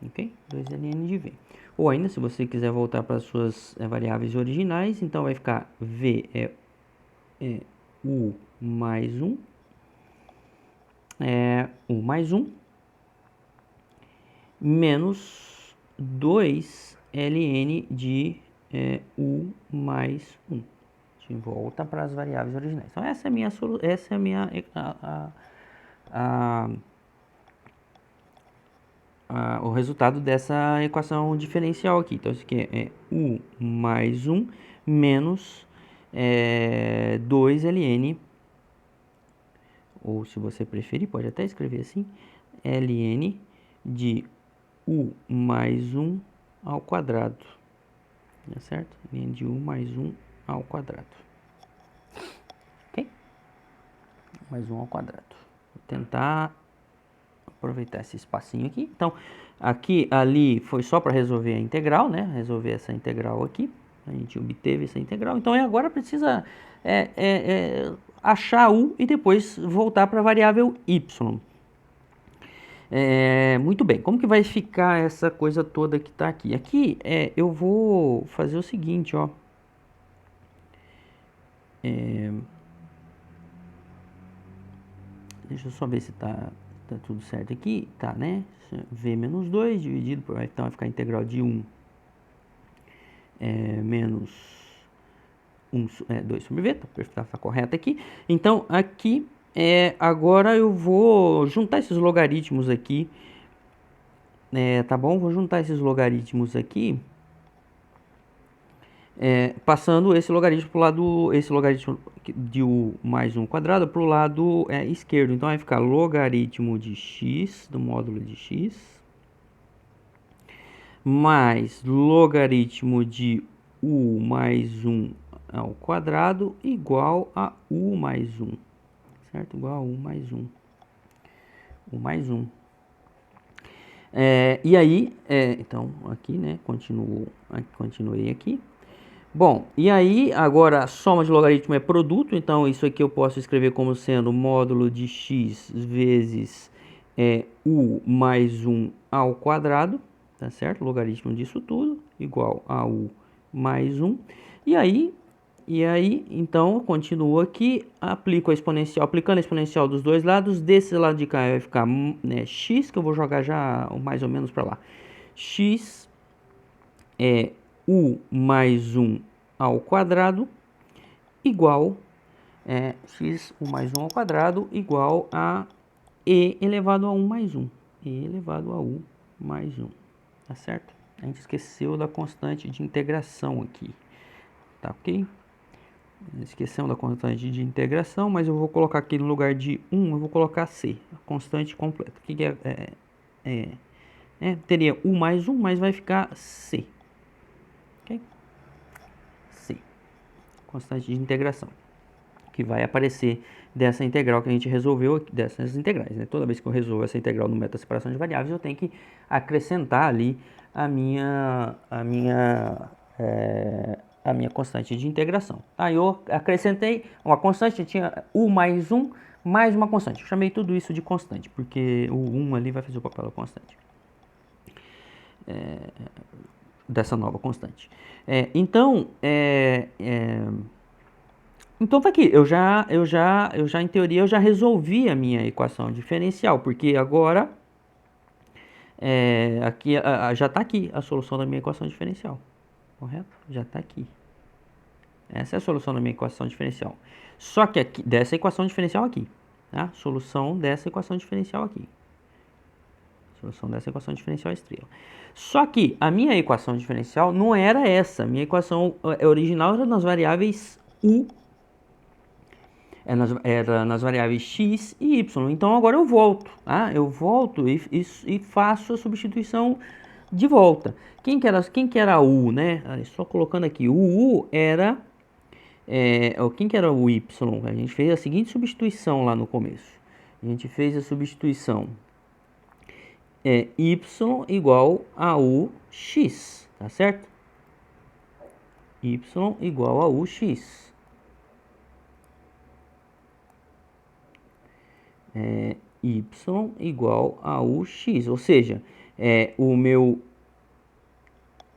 ok? 2 ln de v. Ou ainda, se você quiser voltar para as suas variáveis originais, então vai ficar v u mais 1, u mais 1, menos 2 ln de u mais 1. A gente volta para as variáveis originais. Então essa é a minha o resultado dessa equação diferencial aqui. Então isso aqui é u mais 1 menos 2ln, ou se você preferir, pode até escrever assim, ln de u mais 1 ao quadrado, tá certo? Ln de u mais 1 ao quadrado. Ok? Mais 1 ao quadrado. Vou tentar aproveitar esse espacinho aqui. Então, aqui, ali, foi só para resolver a integral, né? Resolver essa integral aqui. A gente obteve essa integral. Então, agora precisa achar u e depois voltar para a variável y. Muito bem, como que vai ficar essa coisa toda que está aqui? Aqui eu vou fazer o seguinte, ó. Deixa eu só ver se tá tudo certo aqui. Tá, né? V menos 2 dividido por... Então vai ficar a integral de 1 menos 2 sobre V. Tá correto aqui. Então aqui, agora eu vou juntar esses logaritmos aqui. Tá bom? Vou juntar esses logaritmos aqui. Passando esse logaritmo para o lado, esse logaritmo de u mais 1 quadrado para o lado esquerdo. Então vai ficar logaritmo de x, do módulo de x, mais logaritmo de u mais 1 ao quadrado igual a u mais 1, certo? Igual a u mais 1. U mais 1. E aí, então aqui, né? Continuei aqui. Bom, e aí agora a soma de logaritmo é produto, então isso aqui eu posso escrever como sendo módulo de x vezes u mais 1 ao quadrado, tá certo? Logaritmo disso tudo igual a u mais 1. E aí então eu continuo aqui, aplico a exponencial, aplicando a exponencial dos dois lados. Desse lado de cá vai ficar x, que eu vou jogar já mais ou menos para lá. X é u mais 1 ao quadrado igual x u mais 1 ao quadrado igual a e elevado a 1 mais 1. E elevado a u mais 1. Tá certo? A gente esqueceu da constante de integração aqui. Tá ok? Esquecemos da constante de integração, mas eu vou colocar aqui no lugar de 1, eu vou colocar c, a constante completa. O que teria u mais 1, mas vai ficar c. Ok? C. Constante de integração, que vai aparecer dessa integral que a gente resolveu aqui, dessas integrais, né? Toda vez que eu resolvo essa integral no método da separação de variáveis, eu tenho que acrescentar ali a minha constante de integração. Tá? Eu acrescentei uma constante, tinha u mais 1 mais uma constante. Eu chamei tudo isso de constante, porque o 1 ali vai fazer o papel da constante. Dessa nova constante. Então tá aqui, eu já em teoria eu já resolvi a minha equação diferencial, porque agora aqui já está aqui a solução da minha equação diferencial, correto? Já está aqui. Essa é a solução da minha equação diferencial. Só que aqui, dessa equação diferencial aqui, tá? Solução dessa equação diferencial aqui. Solução dessa equação diferencial estrela. Só que a minha equação diferencial não era essa. A minha equação original era nas variáveis u, era nas variáveis x e y. Então agora eu volto, tá? Eu volto e faço a substituição de volta. Quem que era u, né? Só colocando aqui, o u era quem que era o y? A gente fez a seguinte substituição lá no começo. A gente fez a substituição y igual a ux, tá certo? Y igual a ux. Y igual a ux, ou seja, o meu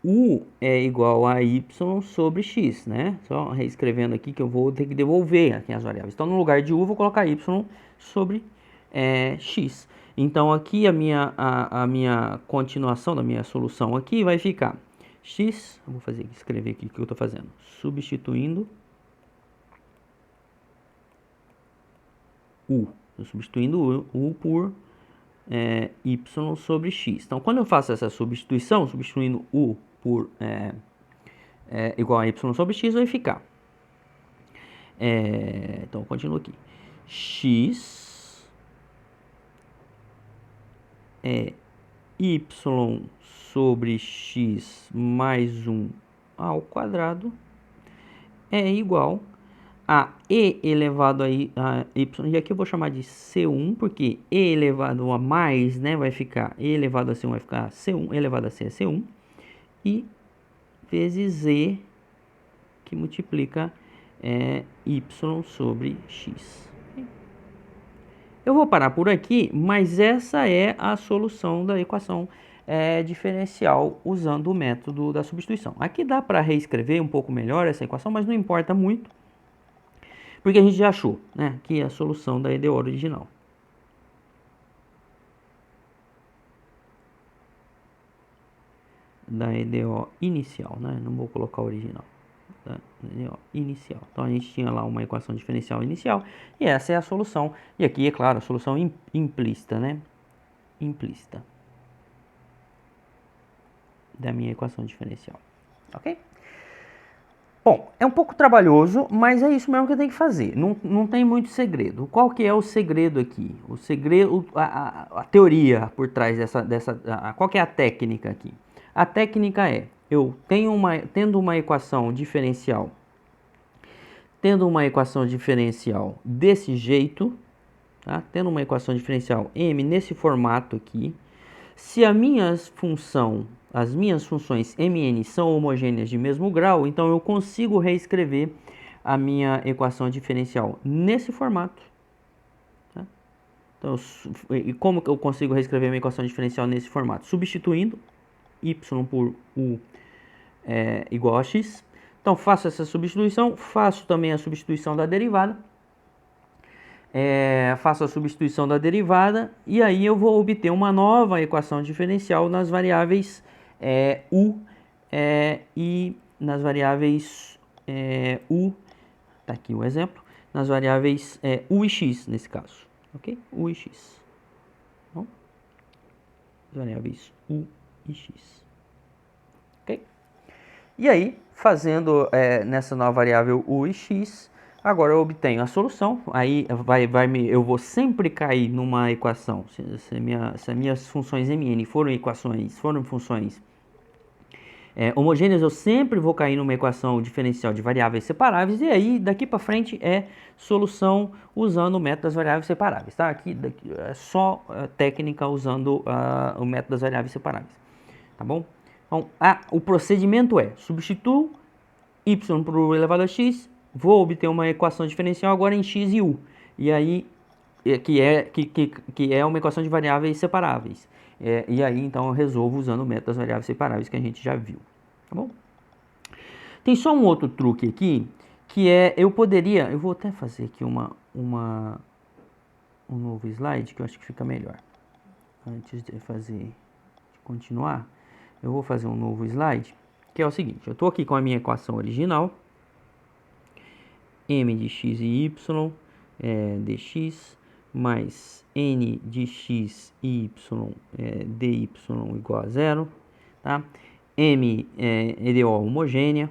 u é igual a y sobre x, né? Só reescrevendo aqui que eu vou ter que devolver aqui as variáveis. Então, no lugar de u, eu vou colocar y sobre x. Então, aqui a minha continuação da minha solução aqui vai ficar x, eu vou escrever aqui o que eu estou fazendo, substituindo u. Estou substituindo u por y sobre x. Então, quando eu faço essa substituição, substituindo u por igual a y sobre x vai ficar. Então, continuo aqui. X é y sobre x mais 1 ao quadrado é igual a e elevado a y, e aqui eu vou chamar de C1, porque e elevado a mais, né, vai ficar, e elevado a C1 vai ficar C1, elevado a C é C1, e vezes z, que multiplica y sobre x. Eu vou parar por aqui, mas essa é a solução da equação diferencial usando o método da substituição. Aqui dá para reescrever um pouco melhor essa equação, mas não importa muito, porque a gente já achou, né, que é a solução da EDO original. Da EDO inicial, né? Não vou colocar original. Da EDO inicial. Então a gente tinha lá uma equação diferencial inicial e essa é a solução. E aqui, é claro, a solução implícita, né? Implícita da minha equação diferencial. Ok? Bom, é um pouco trabalhoso, mas é isso mesmo que eu tenho que fazer. Não tem muito segredo. Qual que é o segredo aqui? O segredo, a teoria por trás qual que é a técnica aqui? A técnica é, eu tendo uma equação diferencial desse jeito, tá? Tendo uma equação diferencial m nesse formato aqui, se as minhas funções mn são homogêneas de mesmo grau, então eu consigo reescrever a minha equação diferencial nesse formato. Tá? Então, e como que eu consigo reescrever a minha equação diferencial nesse formato? Substituindo y por u igual a x. Então, faço essa substituição, faço também a substituição da derivada. Faço a substituição da derivada e aí eu vou obter uma nova equação diferencial nas variáveis u e nas variáveis u, tá aqui o exemplo, nas variáveis u e x nesse caso, ok? U e x. Bom, variáveis u e x, ok? E aí, fazendo nessa nova variável u e x, agora eu obtenho a solução, aí eu vou sempre cair numa equação, se as minhas funções mn foram funções homogêneas, eu sempre vou cair numa equação diferencial de variáveis separáveis, e aí daqui para frente é solução usando o método das variáveis separáveis, tá? Aqui é só técnica usando o método das variáveis separáveis, tá bom? Então, o procedimento é, substituo y por u elevado a x, vou obter uma equação diferencial agora em x e u, e aí que é uma equação de variáveis separáveis. E aí então eu resolvo usando o método das variáveis separáveis que a gente já viu, tá bom? Tem só um outro truque aqui, que eu vou até fazer aqui um novo slide, que eu acho que fica melhor. Antes de continuar, eu vou fazer um novo slide, que é o seguinte, eu estou aqui com a minha equação original, m de x e y dx mais n de x e y dy igual a zero, tá? M é EDO homogênea.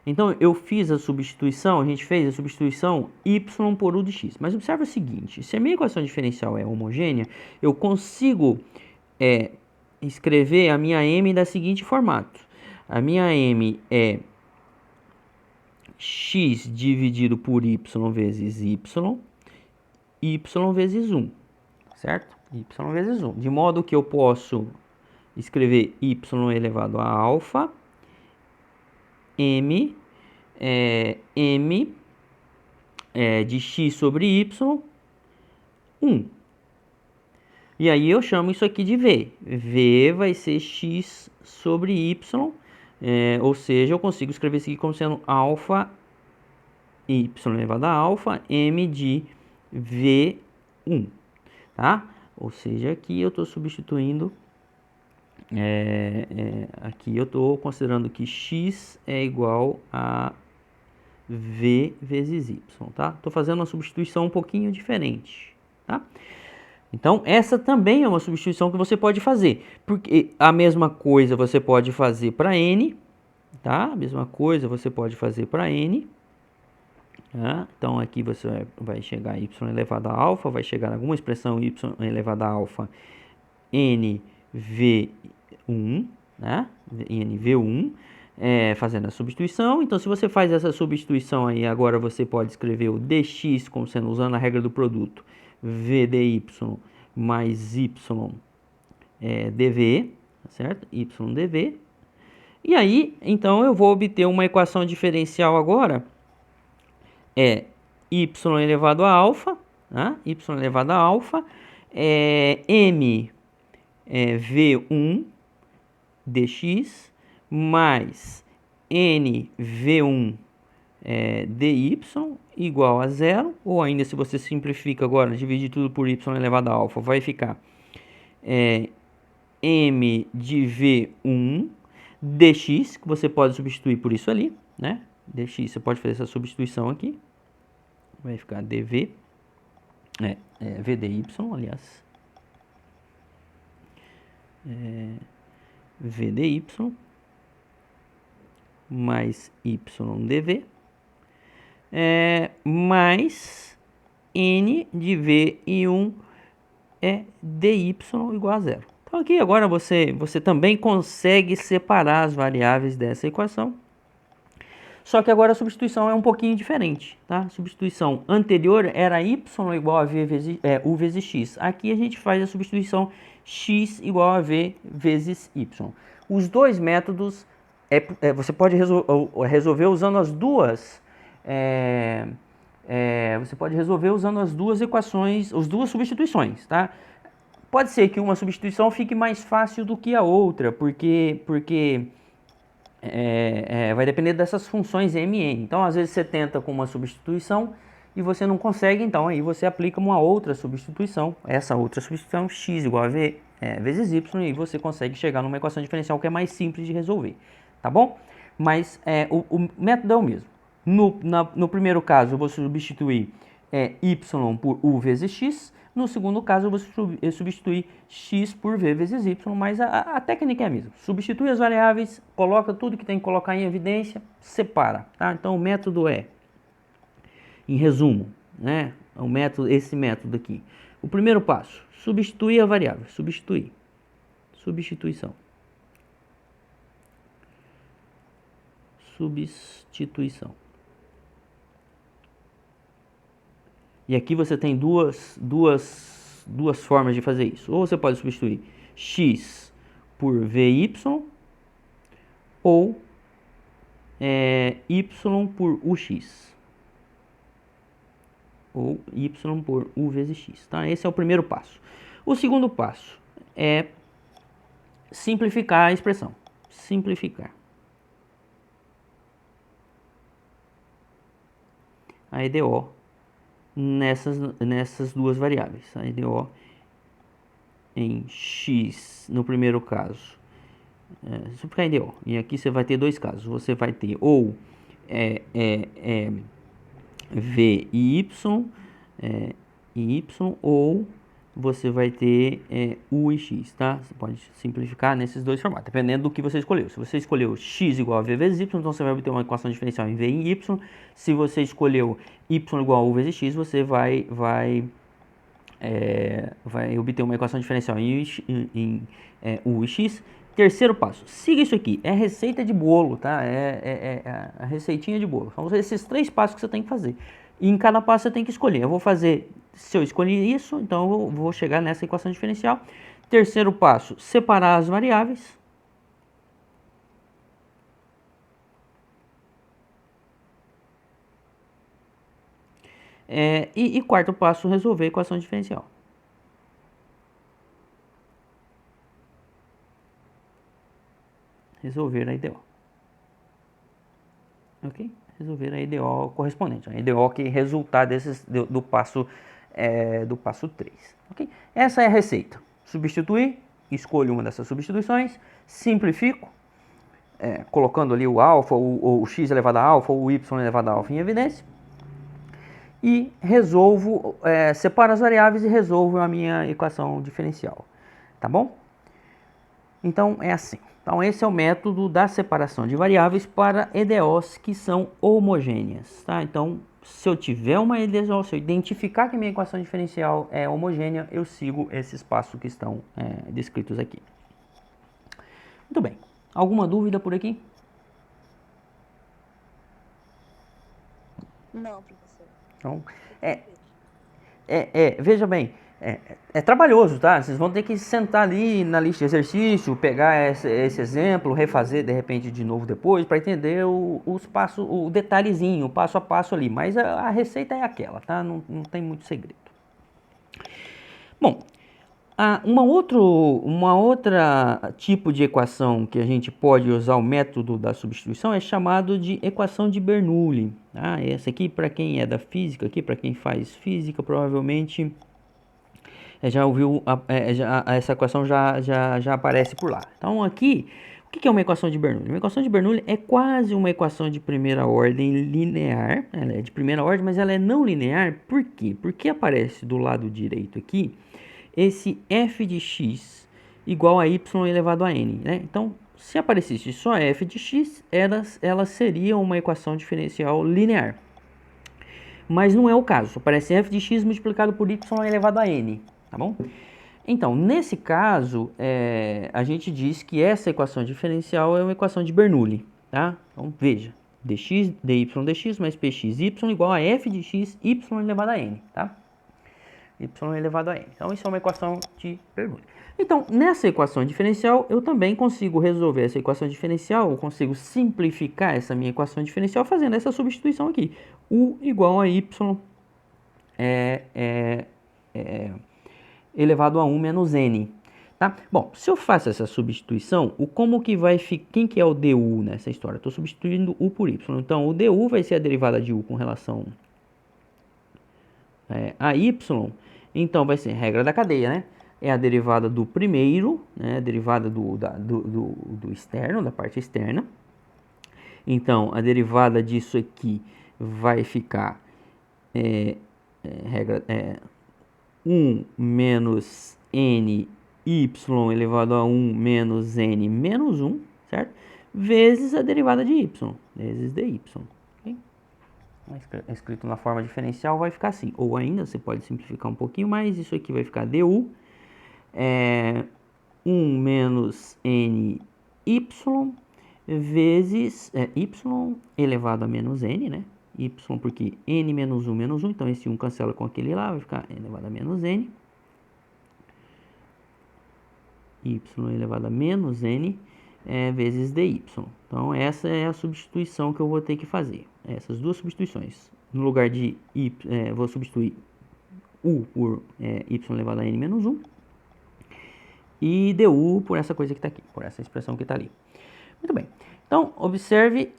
Então, eu fiz a substituição, a gente fez a substituição y por u de x. Mas observa o seguinte, se a minha equação diferencial é homogênea, eu consigo escrever a minha m da seguinte formato. A minha m é x dividido por y vezes y vezes 1, certo? Y vezes 1, de modo que eu posso escrever y elevado a alfa, m de x sobre y, 1. E aí eu chamo isso aqui de v. V vai ser x sobre y, ou seja, eu consigo escrever isso aqui como sendo alfa, y elevado a alfa, m de v1, tá? Ou seja, aqui eu estou substituindo, aqui eu estou considerando que x é igual a v vezes y, tá? Estou fazendo uma substituição um pouquinho diferente, tá? Então, essa também é uma substituição que você pode fazer, porque a mesma coisa você pode fazer para n, tá? A mesma coisa você pode fazer para n, tá? Então, aqui você vai chegar a y elevado a alfa, vai chegar a alguma expressão y elevado a alfa nv1, né? nv1, fazendo a substituição. Então, se você faz essa substituição aí, agora você pode escrever o dx como sendo usando a regra do produto, v dy mais y dv, tá certo? Y dv. E aí, então, eu vou obter uma equação diferencial agora, y elevado a alfa, né? Y elevado a alfa, m v1 dx mais nv1 dy igual a zero, ou ainda se você simplifica agora, dividir tudo por y elevado a alfa, vai ficar m de v1 dx, que você pode substituir por isso ali, né? Dx, você pode fazer essa substituição aqui, vai ficar dv, v dy, aliás, v dy mais y dv, mais n de v e 1 dy igual a zero. Então aqui agora você também consegue separar as variáveis dessa equação. Só que agora a substituição é um pouquinho diferente, tá? A substituição anterior era y igual a v vezes, u vezes x. Aqui a gente faz a substituição x igual a v vezes y. Os dois métodos você pode resolver usando as duas. Você pode resolver usando as duas equações, as duas substituições, tá? Pode ser que uma substituição fique mais fácil do que a outra, porque vai depender dessas funções m e n. Então, às vezes você tenta com uma substituição e você não consegue, então aí você aplica uma outra substituição, essa outra substituição, x igual a v vezes y, e você consegue chegar numa equação diferencial que é mais simples de resolver, tá bom? Mas o método é o mesmo. No primeiro caso, eu vou substituir y por u vezes x. No segundo caso, eu vou substituir x por v vezes y, mas a técnica é a mesma. Substitui as variáveis, coloca tudo que tem que colocar em evidência, separa, tá? Então, o método em resumo, né? Esse método aqui. O primeiro passo, substituir a variável, substituição. E aqui você tem duas formas de fazer isso. Ou você pode substituir x por vy, ou y por ux. Ou y por u vezes x. Tá? Esse é o primeiro passo. O segundo passo é simplificar a expressão. Simplificar a EDO nessas duas variáveis. A EDO em x, no primeiro caso, simplificar a EDO. E aqui você vai ter dois casos. Você vai ter ou v e y, ou você vai ter u e x, tá? Você pode simplificar nesses dois formatos, dependendo do que você escolheu. Se você escolheu x igual a v vezes y, então você vai obter uma equação diferencial em v e y. Se você escolheu y igual a u vezes x, você vai obter uma equação diferencial em u e x. Terceiro passo, siga isso aqui, é receita de bolo, tá? A receitinha de bolo. São esses três passos que você tem que fazer. E em cada passo você tem que escolher. Eu vou fazer, se eu escolher isso, então eu vou chegar nessa equação diferencial. Terceiro passo, separar as variáveis. E quarto passo, resolver a equação diferencial. Resolver a EDO. Ok? Resolver a EDO correspondente. A EDO que resultar do passo 3. Okay? Essa é a receita. Substituir, escolho uma dessas substituições, simplifico, colocando ali o alfa, ou o x elevado a alfa, ou o y elevado a alfa em evidência. e resolvo, separo as variáveis e resolvo a minha equação diferencial, tá bom? Então é assim. Então esse é o método da separação de variáveis para EDOs que são homogêneas, tá? Então se eu tiver uma EDO, se eu identificar que a minha equação diferencial é homogênea, eu sigo esses passos que estão descritos aqui. Muito bem. Alguma dúvida por aqui? Não, professor. Então, veja bem, é trabalhoso, tá? Vocês vão ter que sentar ali na lista de exercício, pegar esse exemplo, refazer de repente de novo depois, para entender os passos, o detalhezinho, o passo a passo ali. Mas a receita é aquela, tá? Não tem muito segredo. Bom, uma outra tipo de equação que a gente pode usar o método da substituição é chamado de equação de Bernoulli. Tá? Essa aqui, para quem é da física, aqui para quem faz física, provavelmente já ouviu, essa equação já aparece por lá. Então aqui, o que é uma equação de Bernoulli? Uma equação de Bernoulli é quase uma equação de primeira ordem linear. Ela é de primeira ordem, mas ela é não linear. Por quê? Porque aparece do lado direito aqui esse f de x igual a y elevado a n. Né? Então, se aparecesse só f de x, ela seria uma equação diferencial linear. Mas não é o caso. Aparece f de x multiplicado por y elevado a n. Tá bom? Então, nesse caso, a gente diz que essa equação diferencial é uma equação de Bernoulli. Tá? Então, veja. dx, dy dx mais px y igual a f de x y elevado a n. Tá? Y elevado a n. Então, isso é uma equação de Bernoulli. Então, nessa equação diferencial, eu também consigo resolver essa equação diferencial, eu consigo simplificar essa minha equação diferencial fazendo essa substituição aqui. U igual a y elevado a 1 menos n. Tá? Bom, se eu faço essa substituição, como que vai ficar? Quem que é o du nessa história? Estou substituindo u por y. Então, o du vai ser a derivada de u com relação a y. Então, vai ser regra da cadeia, né? É a derivada do primeiro, né? A derivada do externo, da parte externa. Então, a derivada disso aqui vai ficar 1 menos n y elevado a 1 menos n menos 1, certo? Vezes a derivada de y, vezes dy. Okay? Escrito na forma diferencial vai ficar assim. Ou ainda, você pode simplificar um pouquinho mais, isso aqui vai ficar du 1 menos ny vezes y elevado a menos n, né? Y porque n menos 1, então esse 1 cancela com aquele lá, vai ficar n elevado a menos n. Y elevado a menos n vezes dy. Então, essa é a substituição que eu vou ter que fazer. Essas duas substituições. No lugar de vou substituir u por y elevado a n menos 1. E du por essa coisa que está aqui, por essa expressão que está ali. Muito bem. Então, observe.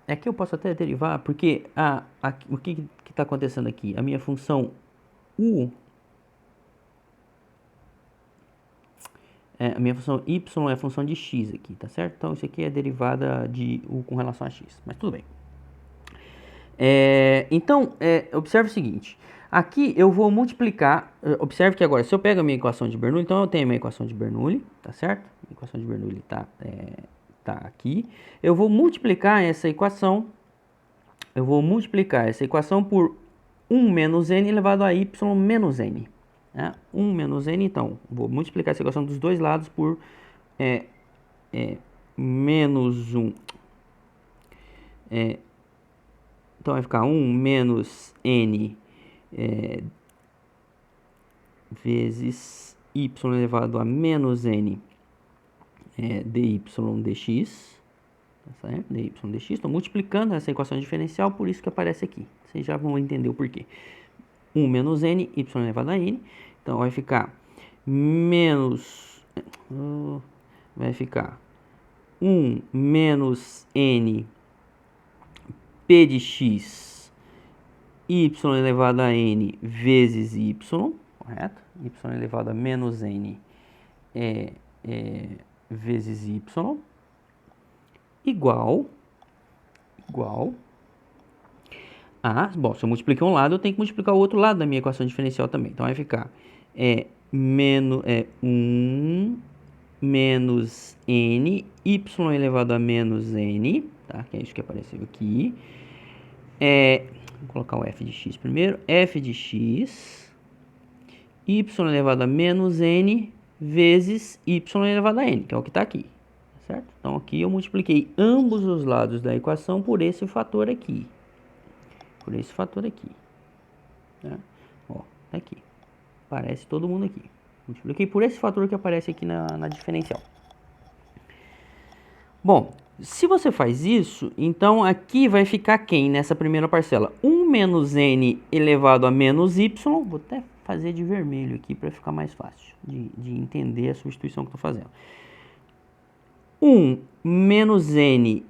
Aqui eu posso até derivar, porque o que está acontecendo aqui? A minha função u, a minha função y é a função de x aqui, tá certo? Então, isso aqui é a derivada de u com relação a x, mas tudo bem. Então, observe o seguinte. Aqui eu vou multiplicar, observe que agora, se eu pego a minha equação de Bernoulli, então eu tenho a minha equação de Bernoulli, tá certo? A equação de Bernoulli tá aqui. Eu vou multiplicar essa equação, por 1 menos n elevado a y menos n. Né? 1 menos n, então, vou multiplicar essa equação dos dois lados por menos 1. Então, vai ficar 1 menos n vezes y elevado a menos n dy dx. Tá certo? dy dx. Estou multiplicando essa equação diferencial, por isso que aparece aqui. Vocês já vão entender o porquê. 1 menos n, y elevado a n. Então, vai ficar menos... vai ficar 1 menos n p de x y elevado a n vezes y, correto? Y elevado a menos n vezes y igual igual a... Bom, se eu multipliquei um lado, eu tenho que multiplicar o outro lado da minha equação diferencial também. Então, vai ficar 1 menos n, y elevado a menos n, tá? Que é isso que apareceu aqui. Vou colocar o f de x primeiro. F de x, y elevado a menos n, vezes y elevado a n, que é o que está aqui. Certo? Então, aqui eu multipliquei ambos os lados da equação por esse fator aqui. Por esse fator aqui. Tá? Ó, tá aqui. Aparece todo mundo aqui. Multipliquei por esse fator que aparece aqui na diferencial. Bom, se você faz isso, então aqui vai ficar quem nessa primeira parcela? 1 menos n elevado a menos y. Vou até fazer de vermelho aqui para ficar mais fácil de entender a substituição que eu estou fazendo. 1 menos n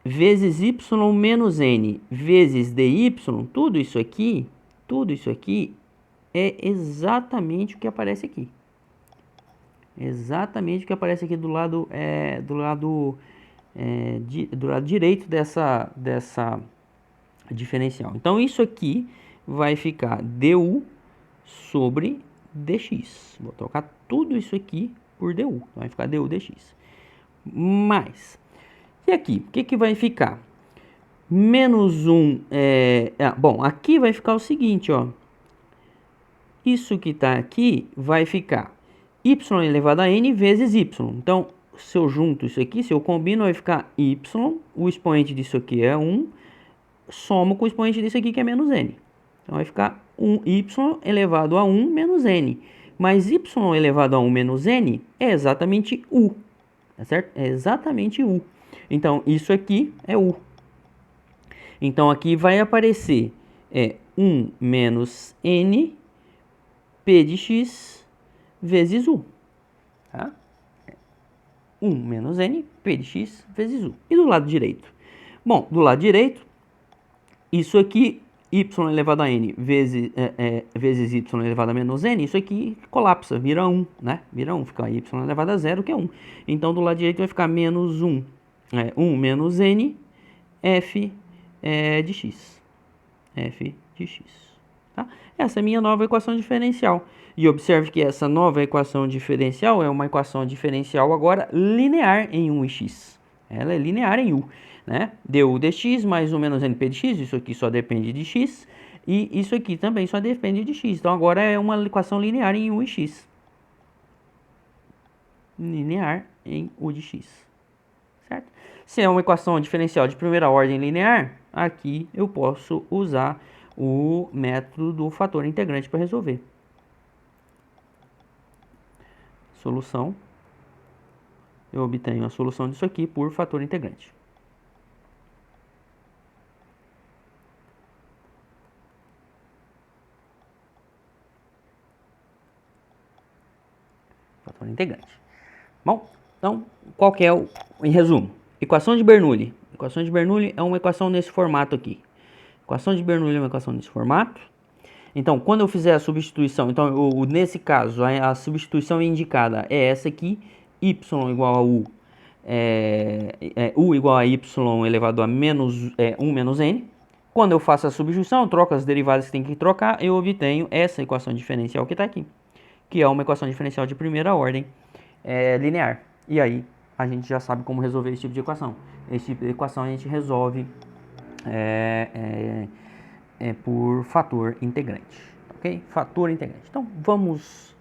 vezes y menos n vezes dy, tudo isso aqui é exatamente o que aparece aqui. Exatamente o que aparece aqui do lado direito dessa diferencial. Então, isso aqui vai ficar du sobre dx. Vou trocar tudo isso aqui por du. Então, vai ficar du dx. Mais. E aqui, o que vai ficar? Menos 1. Bom, aqui vai ficar o seguinte, ó. Isso que está aqui vai ficar y elevado a n vezes y. Então, se eu junto isso aqui, se eu combino, vai ficar y. O expoente disso aqui é 1. Somo com o expoente disso aqui, que é menos n. Então, vai ficar y elevado a 1 menos n. Mas y elevado a 1 menos n é exatamente u. Tá certo? É exatamente u. Então, isso aqui é u. Então, aqui vai aparecer 1 menos n p de x vezes u. Tá? 1 menos n p de x vezes u. E do lado direito? Bom, do lado direito, isso aqui, y elevado a n vezes y elevado a menos n, isso aqui colapsa, vira 1, né? Vira 1, fica y elevado a 0, que é 1. Então, do lado direito vai ficar menos 1. 1 menos n f de x. F de x. Tá? Essa é a minha nova equação diferencial. E observe que essa nova equação diferencial é uma equação diferencial agora linear em 1 e x. Ela é linear em u. Né? Du dx mais 1 menos np de x, isso aqui só depende de x. E isso aqui também só depende de x. Então agora é uma equação linear em u e x. Linear em u de x. Certo? Se é uma equação diferencial de primeira ordem linear, aqui eu posso usar o método do fator integrante para resolver. Solução. Eu obtenho a solução disso aqui por fator integrante. Fator integrante. Bom, então, qual que é em resumo? Equação de Bernoulli. Equação de Bernoulli é uma equação nesse formato aqui. Equação de Bernoulli é uma equação nesse formato. Então, quando eu fizer a substituição, então, nesse caso, a substituição indicada é essa aqui, y igual a u, u igual a y elevado a menos 1 menos n. Quando eu faço a substituição, troco as derivadas que tem que trocar, eu obtenho essa equação diferencial que está aqui, que é uma equação diferencial de primeira ordem linear. E aí, a gente já sabe como resolver esse tipo de equação. Esse tipo de equação a gente resolve por fator integrante, ok? Fator integrante. Então, vamos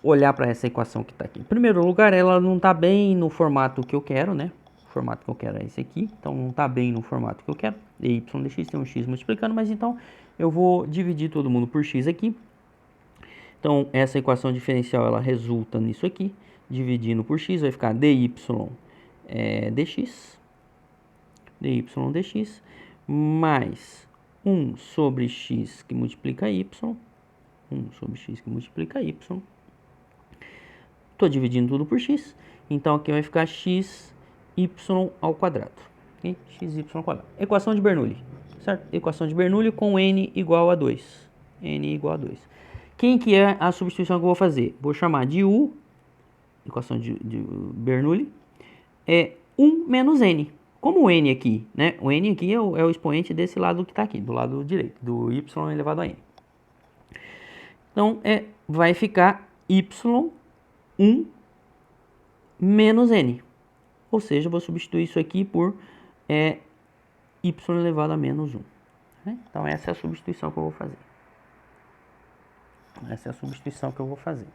olhar para essa equação que está aqui. Em primeiro lugar, ela não está bem no formato que eu quero, né? O formato que eu quero é esse aqui, então não está bem no formato que eu quero. dy dx tem um x multiplicando, mas então eu vou dividir todo mundo por x aqui. Então, essa equação diferencial, ela resulta nisso aqui. Dividindo por x, vai ficar dy dx. dy dx mais 1 sobre x que multiplica y. 1 sobre x que multiplica y. Estou dividindo tudo por x. Então, aqui vai ficar x y ao quadrado. Okay? X y ao quadrado. Equação de Bernoulli. Certo? Equação de Bernoulli com n igual a 2. N igual a 2. Quem que é a substituição que eu vou fazer? Vou chamar de u, equação de Bernoulli, 1 menos n. Como o n aqui, né? O n aqui é o expoente desse lado que está aqui, do lado direito, do y elevado a n. Então, vai ficar y1 menos n. Ou seja, eu vou substituir isso aqui por y elevado a menos 1. Né? Então, essa é a substituição que eu vou fazer. Essa é a substituição que eu vou fazer.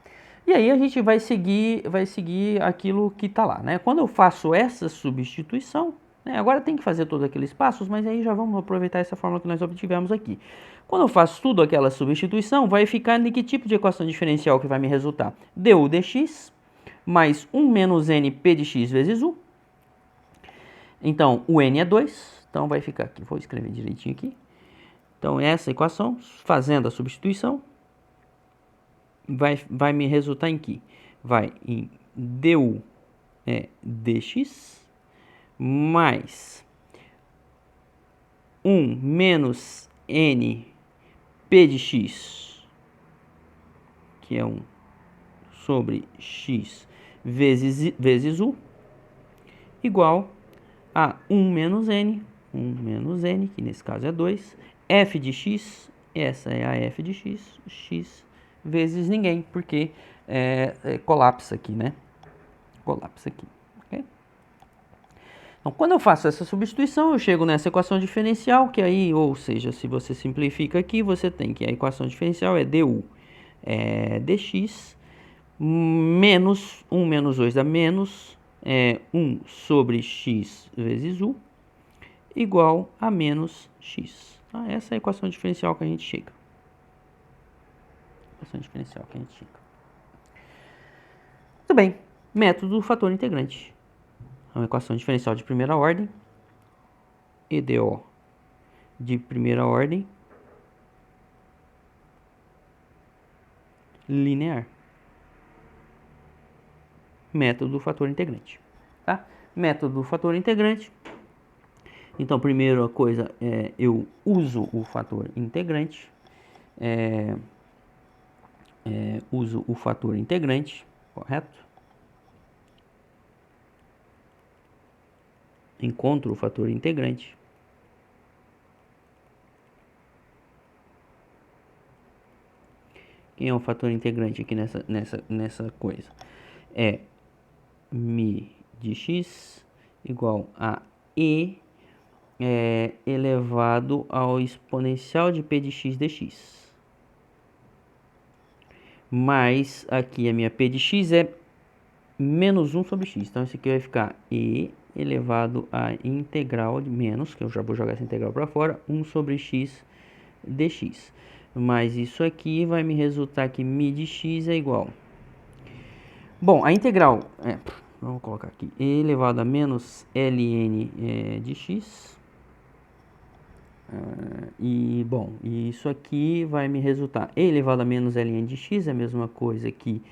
E aí a gente vai seguir aquilo que está lá, né? Quando eu faço essa substituição, né? Agora tem que fazer todos aqueles passos, mas aí já vamos aproveitar essa fórmula que nós obtivemos aqui. Quando eu faço tudo aquela substituição, vai ficar em que tipo de equação diferencial que vai me resultar? Du dx mais 1 menos np de x vezes u. Então, o n é 2, então vai ficar aqui, vou escrever direitinho aqui. Então, essa equação, fazendo a substituição, vai me resultar em que? Vai em du dx mais 1 menos n p de x, que é 1 sobre x vezes u, igual a 1 menos n, que nesse caso é 2, f de x, essa é a f de x, x vezes ninguém, porque colapsa aqui, né? Colapsa aqui, ok? Então, quando eu faço essa substituição, eu chego nessa equação diferencial, que aí, ou seja, se você simplifica aqui, você tem que a equação diferencial é du dx menos 1 menos 2 dá menos 1 sobre x vezes u igual a menos x. Tá? Essa é a equação diferencial que a gente chega. Muito bem, método do fator integrante. É uma equação diferencial de primeira ordem, EDO de primeira ordem, linear. Método do fator integrante. Tá? Método do fator integrante. Então, primeira coisa, eu uso o fator integrante. Uso o fator integrante, correto? Encontro o fator integrante. Quem é o fator integrante aqui nessa coisa? É mi de x igual a e elevado ao exponencial de p de x dx. Mas aqui a minha p de x é menos 1 sobre x. Então, isso aqui vai ficar e elevado a integral de menos, que eu já vou jogar essa integral para fora, 1 sobre x dx. Mas isso aqui vai me resultar que mi de x é igual. Bom, a integral vamos colocar aqui, e elevado a menos ln de x. E, bom, isso aqui vai me resultar e elevado a menos ln de x, é a mesma coisa que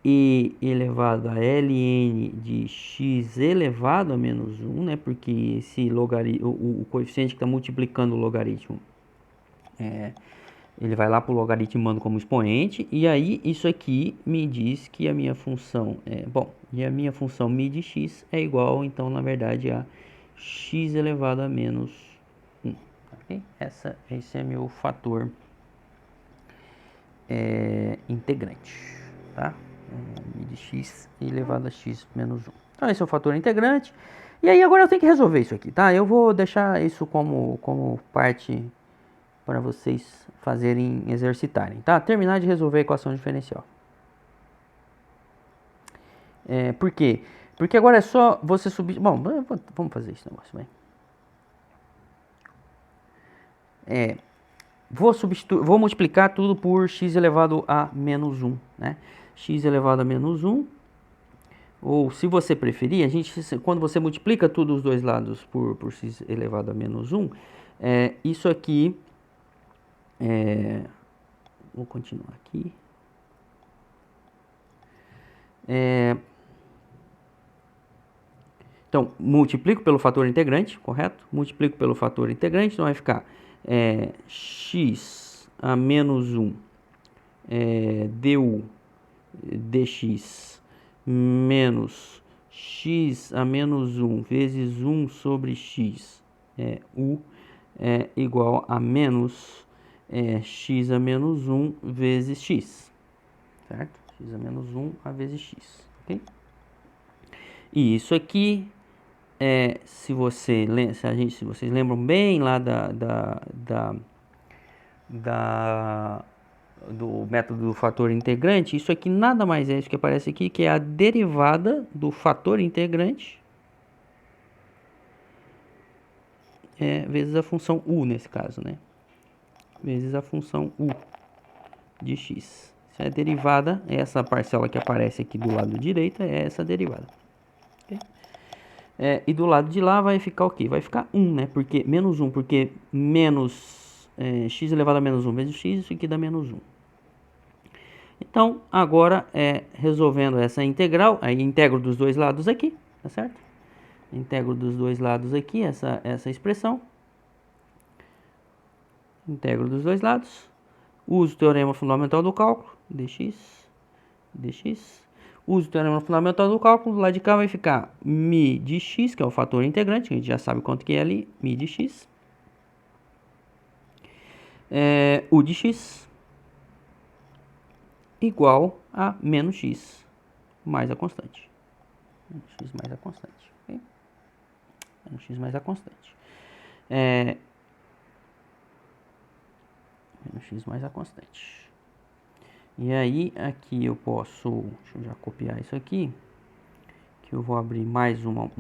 e elevado a ln de x elevado a menos 1, né? Porque esse logaritmo, o coeficiente que está multiplicando o logaritmo, ele vai lá para o logaritmando como expoente, e aí isso aqui me diz que a minha função e a minha função mi de x é igual, então, na verdade, a x elevado a menos 1. Okay? Esse é meu fator integrante, tá? Mi de x elevado a x menos 1. Então, esse é o fator integrante. E aí, agora eu tenho que resolver isso aqui, tá? Eu vou deixar isso como parte para vocês fazerem, exercitarem, tá? Terminar de resolver a equação diferencial. Por quê? Porque agora é só você subir... Bom, vamos fazer esse negócio, vai. Vou multiplicar tudo por x elevado a menos 1, né? X elevado a menos 1, ou se você preferir, quando você multiplica tudo os dois lados por x elevado a menos 1, isso aqui, vou continuar aqui, então, multiplico pelo fator integrante, correto? Multiplico pelo fator integrante, então vai ficar x a menos 1 du dx menos x a menos 1 vezes 1 sobre x, u é igual a menos x a menos 1 vezes x, certo? X a menos 1 a vezes x, ok? E isso aqui, se vocês lembram bem lá do método do fator integrante, isso aqui nada mais é isso que aparece aqui, que é a derivada do fator integrante vezes a função u nesse caso, né? Vezes a função u de x. Isso é a derivada, essa parcela que aparece aqui do lado direito é essa derivada. Okay? E do lado de lá vai ficar o quê? Vai ficar 1, né? Porque menos 1, porque menos x elevado a menos 1 vezes x, isso aqui dá menos 1. Então, agora, resolvendo essa integral, aí integro dos dois lados aqui, tá certo? Integro dos dois lados aqui essa expressão. Integro dos dois lados. Uso o teorema fundamental do cálculo, dx. Uso o teorema fundamental do cálculo, do lado de cá vai ficar μ de x, que é o fator integrante, a gente já sabe quanto que é ali, μ de x. U de x igual a menos x mais a constante. X mais a constante. Okay? Menos x mais a constante. Menos x mais a constante. E aí, aqui eu posso, deixa eu já copiar isso aqui, que eu vou abrir mais uma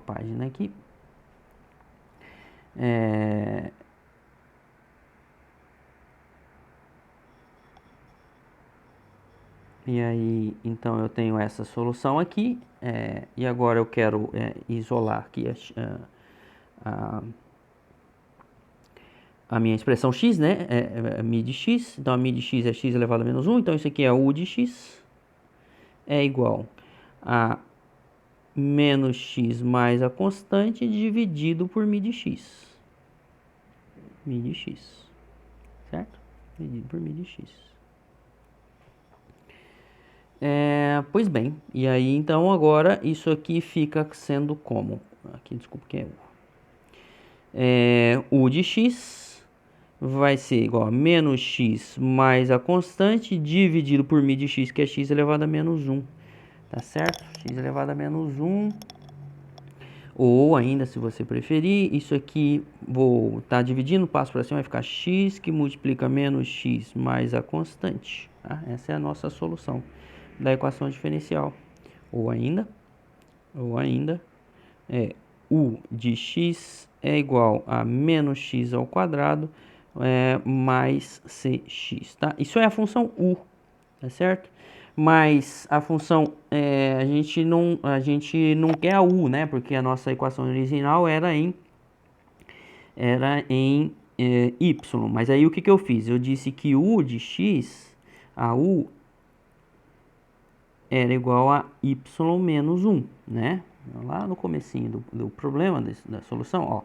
página aqui. E aí, então eu tenho essa solução aqui, e agora eu quero isolar aqui a minha expressão x, né, μ de x, então a μ de x é x elevado a menos 1, então isso aqui é u de x, é igual a menos x mais a constante dividido por μ de x. μ de x, certo? Dividido por μ de x. Pois bem, e aí então agora isso aqui fica sendo como? Aqui, desculpa, que u de x vai ser igual a menos x mais a constante dividido por μ de x, que é x elevado a menos 1. Tá certo? X elevado a menos 1. Ou ainda, se você preferir, isso aqui vou estar dividindo, passo para cima, vai ficar x que multiplica menos x mais a constante. Tá? Essa é a nossa solução da equação diferencial. Ou ainda, u de x é igual a menos x ao quadrado mais cx, tá? Isso é a função u, tá certo? Mas a função, a gente não quer a u, né? Porque a nossa equação original era em y. Mas aí o que eu fiz? Eu disse que u de x, a u era igual a y menos 1, né? Lá no comecinho do problema, da solução, ó,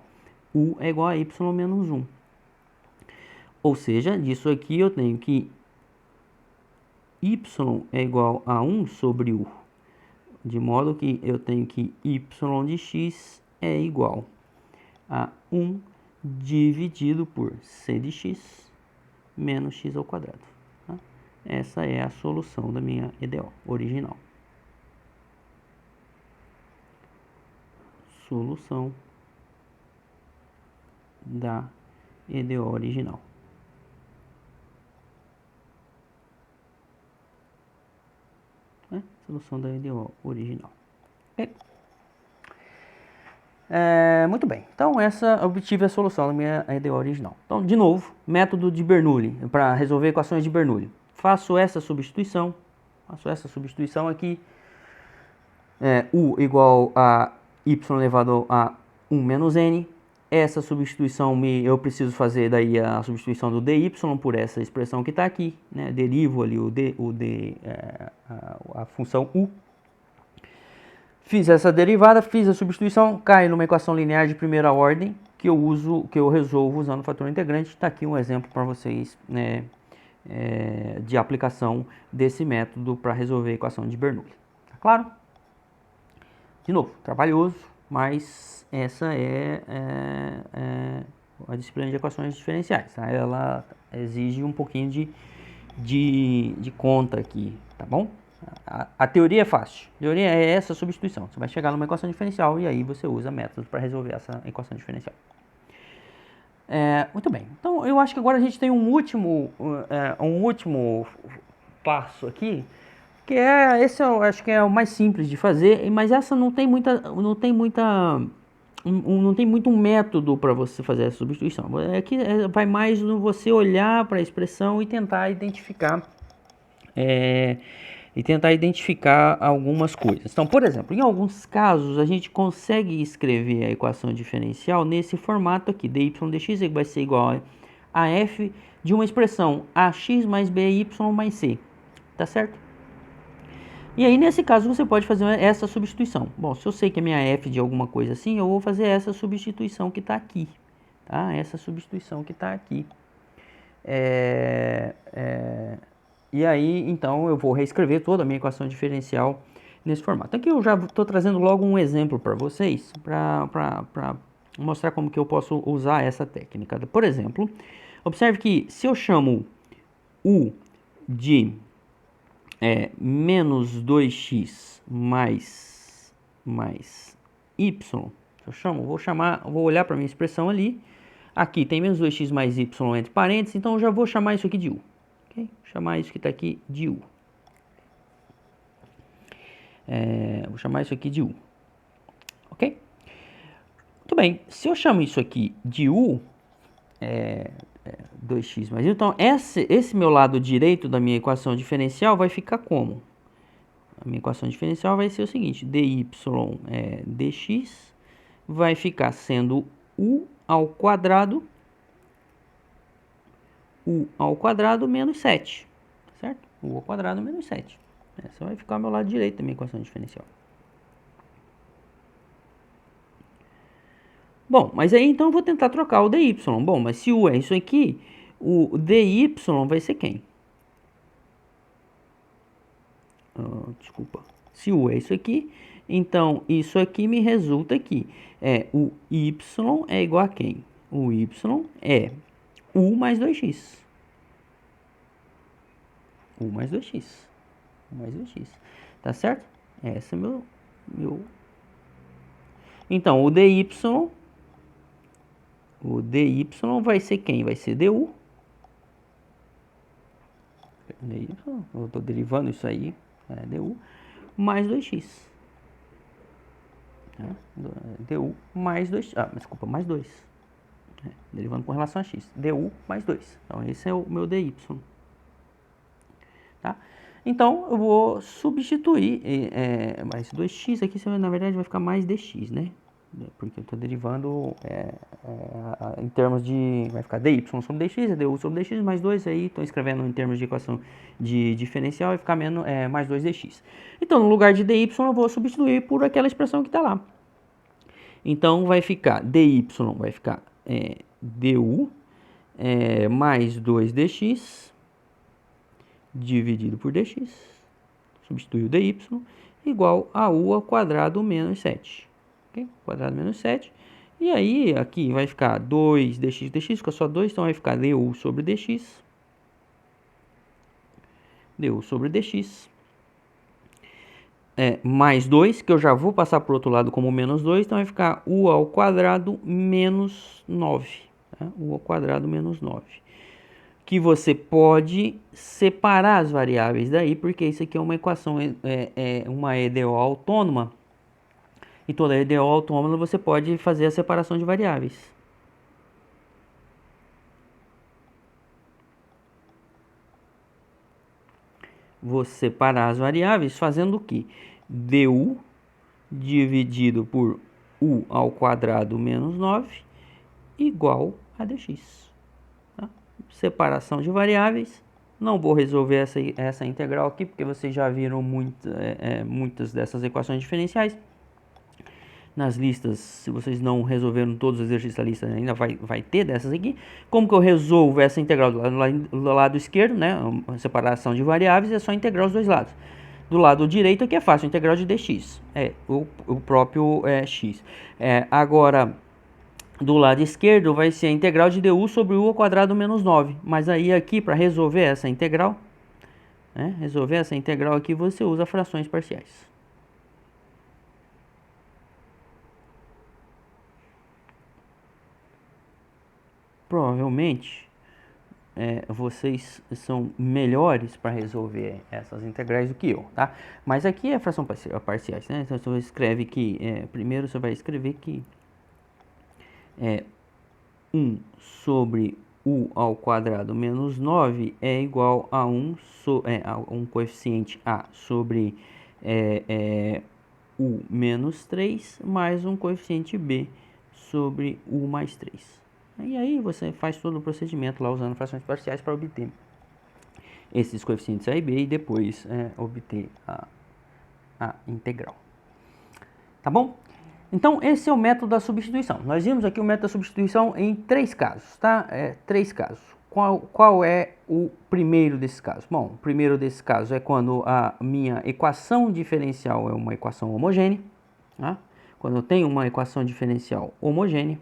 u é igual a y menos 1. Ou seja, disso aqui eu tenho que y é igual a 1 sobre u. De modo que eu tenho que y de x é igual a 1 dividido por c de x menos x ao quadrado. Tá? Essa é a solução da minha EDO original. Solução da EDO original. Solução da EDO original. Okay. Muito bem. Então, obtive a solução da minha EDO original. Então, de novo, método de Bernoulli, para resolver equações de Bernoulli. Faço essa substituição aqui. U igual a y elevado a 1 menos n. Essa substituição, eu preciso fazer daí a substituição do dy por essa expressão que está aqui, né? Derivo ali a função u. Fiz essa derivada, fiz a substituição, cai numa equação linear de primeira ordem que eu resolvo usando o fator integrante. Está aqui um exemplo para vocês, né, de aplicação desse método para resolver a equação de Bernoulli. Tá claro? De novo, trabalhoso, mas essa a disciplina de equações diferenciais, tá? Ela exige um pouquinho de conta aqui, tá bom? A teoria é fácil. A teoria é essa substituição. Você vai chegar numa equação diferencial e aí você usa métodos para resolver essa equação diferencial. Muito bem. Então, eu acho que agora a gente tem um último passo aqui, que esse eu acho que é o mais simples de fazer, mas essa não tem muito um método para você fazer essa substituição. Aqui vai mais no você olhar para a expressão e tentar identificar algumas coisas. Então, por exemplo, em alguns casos a gente consegue escrever a equação diferencial nesse formato aqui, dy dx vai ser igual a f de uma expressão ax mais by mais c, tá certo? E aí, nesse caso, você pode fazer essa substituição. Bom, se eu sei que a minha f de alguma coisa assim, eu vou fazer essa substituição que está aqui, tá? Essa substituição que está aqui. E aí, então, eu vou reescrever toda a minha equação diferencial nesse formato. Aqui eu já estou trazendo logo um exemplo para vocês, para mostrar como que eu posso usar essa técnica. Por exemplo, observe que se eu chamo u de menos 2x mais y, vou olhar para a minha expressão ali, aqui tem menos 2x mais y entre parênteses, então eu já vou chamar isso aqui de u. Okay? Chamar isso que está aqui de u. Vou chamar isso aqui de u. Ok? Muito bem. Se eu chamo isso aqui de u, 2x mais y, então esse meu lado direito da minha equação diferencial vai ficar como? A minha equação diferencial vai ser o seguinte, dy dx vai ficar sendo u ao quadrado menos 7, certo? U ao quadrado menos 7. Essa vai ficar ao meu lado direito da minha equação diferencial. Bom, mas aí então eu vou tentar trocar o dy. Bom, mas se u é isso aqui, o dy vai ser quem? Desculpa. Se u é isso aqui, então isso aqui me resulta aqui. O y é igual a quem? O y é u mais 2x. U mais 2x. U mais 2x. Tá certo? Esse é meu... Então, o dy vai ser quem? Vai ser du. Eu estou derivando isso aí. Du mais 2x. Du mais 2. Desculpa, mais 2. Derivando com relação a x. Du mais 2. Então, esse é o meu dy. Tá? Então, eu vou substituir mais 2x aqui, na verdade vai ficar mais dx, né? Porque eu estou derivando em termos de... vai ficar dy sobre dx, du sobre dx mais 2, aí estou escrevendo em termos de equação de diferencial, vai ficar mais 2dx. Então, no lugar de dy, eu vou substituir por aquela expressão que está lá. Então, vai ficar dy, vai ficar du mais 2dx dividido por dx, substitui o dy, igual a u ao quadrado menos 7. Okay? Quadrado menos 7. E aí, aqui vai ficar 2dx, dx fica só 2, então vai ficar du sobre dx. Du sobre dx. Mais 2, que eu já vou passar para o outro lado como menos 2, então vai ficar u ao quadrado menos 9. Tá? U ao quadrado menos 9. Que você pode separar as variáveis daí, porque isso aqui é uma equação, uma EDO autônoma, e toda EDO autônoma você pode fazer a separação de variáveis. Vou separar as variáveis fazendo o quê? Du dividido por u ao quadrado menos 9 igual a dx. Separação de variáveis. Não vou resolver essa integral aqui, porque vocês já viram muitas dessas equações diferenciais. Nas listas, se vocês não resolveram todos os exercícios da lista, ainda vai ter dessas aqui. Como que eu resolvo essa integral do lado esquerdo, né? A separação de variáveis é só integrar os dois lados. Do lado direito aqui é fácil, integral de dx, o próprio x. Agora, do lado esquerdo vai ser a integral de du sobre u ao quadrado menos 9. Mas aí aqui, para resolver essa integral, aqui, você usa frações parciais. Provavelmente vocês são melhores para resolver essas integrais do que eu, tá? Mas aqui é fração parciais, né? Então você escreve que, primeiro você vai escrever que 1 sobre u ao quadrado menos 9 é igual a um coeficiente a sobre u menos 3 mais um coeficiente b sobre u mais 3. E aí você faz todo o procedimento lá usando frações parciais para obter esses coeficientes a e b e depois obter a integral. Tá bom? Então esse é o método da substituição. Nós vimos aqui o método da substituição em 3 casos, tá? 3 casos. Qual é o primeiro desses casos? Bom, o primeiro desses casos é quando a minha equação diferencial é uma equação homogênea, tá? Quando eu tenho uma equação diferencial homogênea.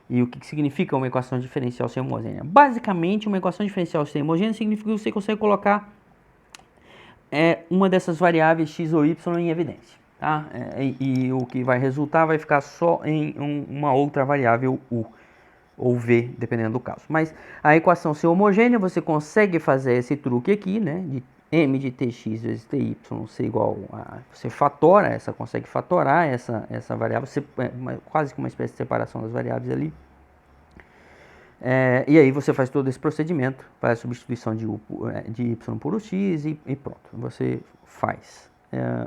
E o que significa uma equação diferencial ser homogênea? Basicamente, uma equação diferencial ser homogênea significa que você consegue colocar uma dessas variáveis x ou y em evidência. Tá? E o que vai resultar vai ficar só em uma outra variável u ou v, dependendo do caso. Mas a equação ser homogênea, você consegue fazer esse truque aqui, né? De m de tx vezes ty ser igual a... Você consegue fatorar essa variável, quase que uma espécie de separação das variáveis ali. E aí você faz todo esse procedimento para a substituição de y por ux e pronto. Você faz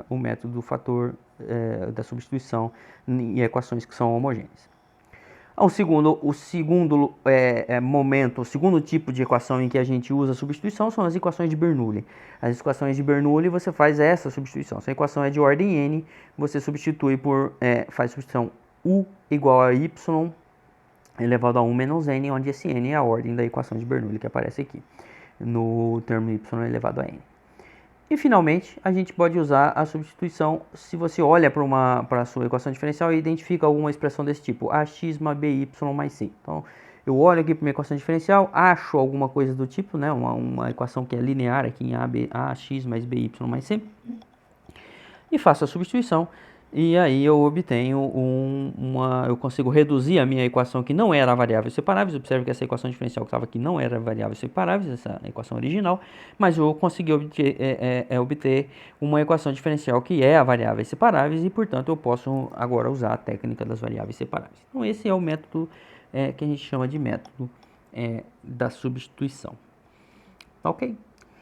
o método do fator da substituição em equações que são homogêneas. O segundo tipo de equação em que a gente usa a substituição são as equações de Bernoulli. As equações de Bernoulli você faz essa substituição. Se a equação é de ordem n, você substitui faz a substituição u igual a y elevado a 1 menos n, onde esse n é a ordem da equação de Bernoulli que aparece aqui, no termo y elevado a n. E finalmente, a gente pode usar a substituição se você olha para a sua equação diferencial e identifica alguma expressão desse tipo, ax mais by mais c. Então, eu olho aqui para minha equação diferencial, acho alguma coisa do tipo, né, uma equação que é linear aqui em ax mais by mais c, e faço a substituição. E aí eu obtenho eu consigo reduzir a minha equação que não era variáveis separáveis. Observe que essa equação diferencial que estava aqui não era variáveis separáveis, essa equação original, mas eu consegui obter uma equação diferencial que é a variáveis separáveis e, portanto, eu posso agora usar a técnica das variáveis separáveis. Então esse é o método que a gente chama de método da substituição. Ok?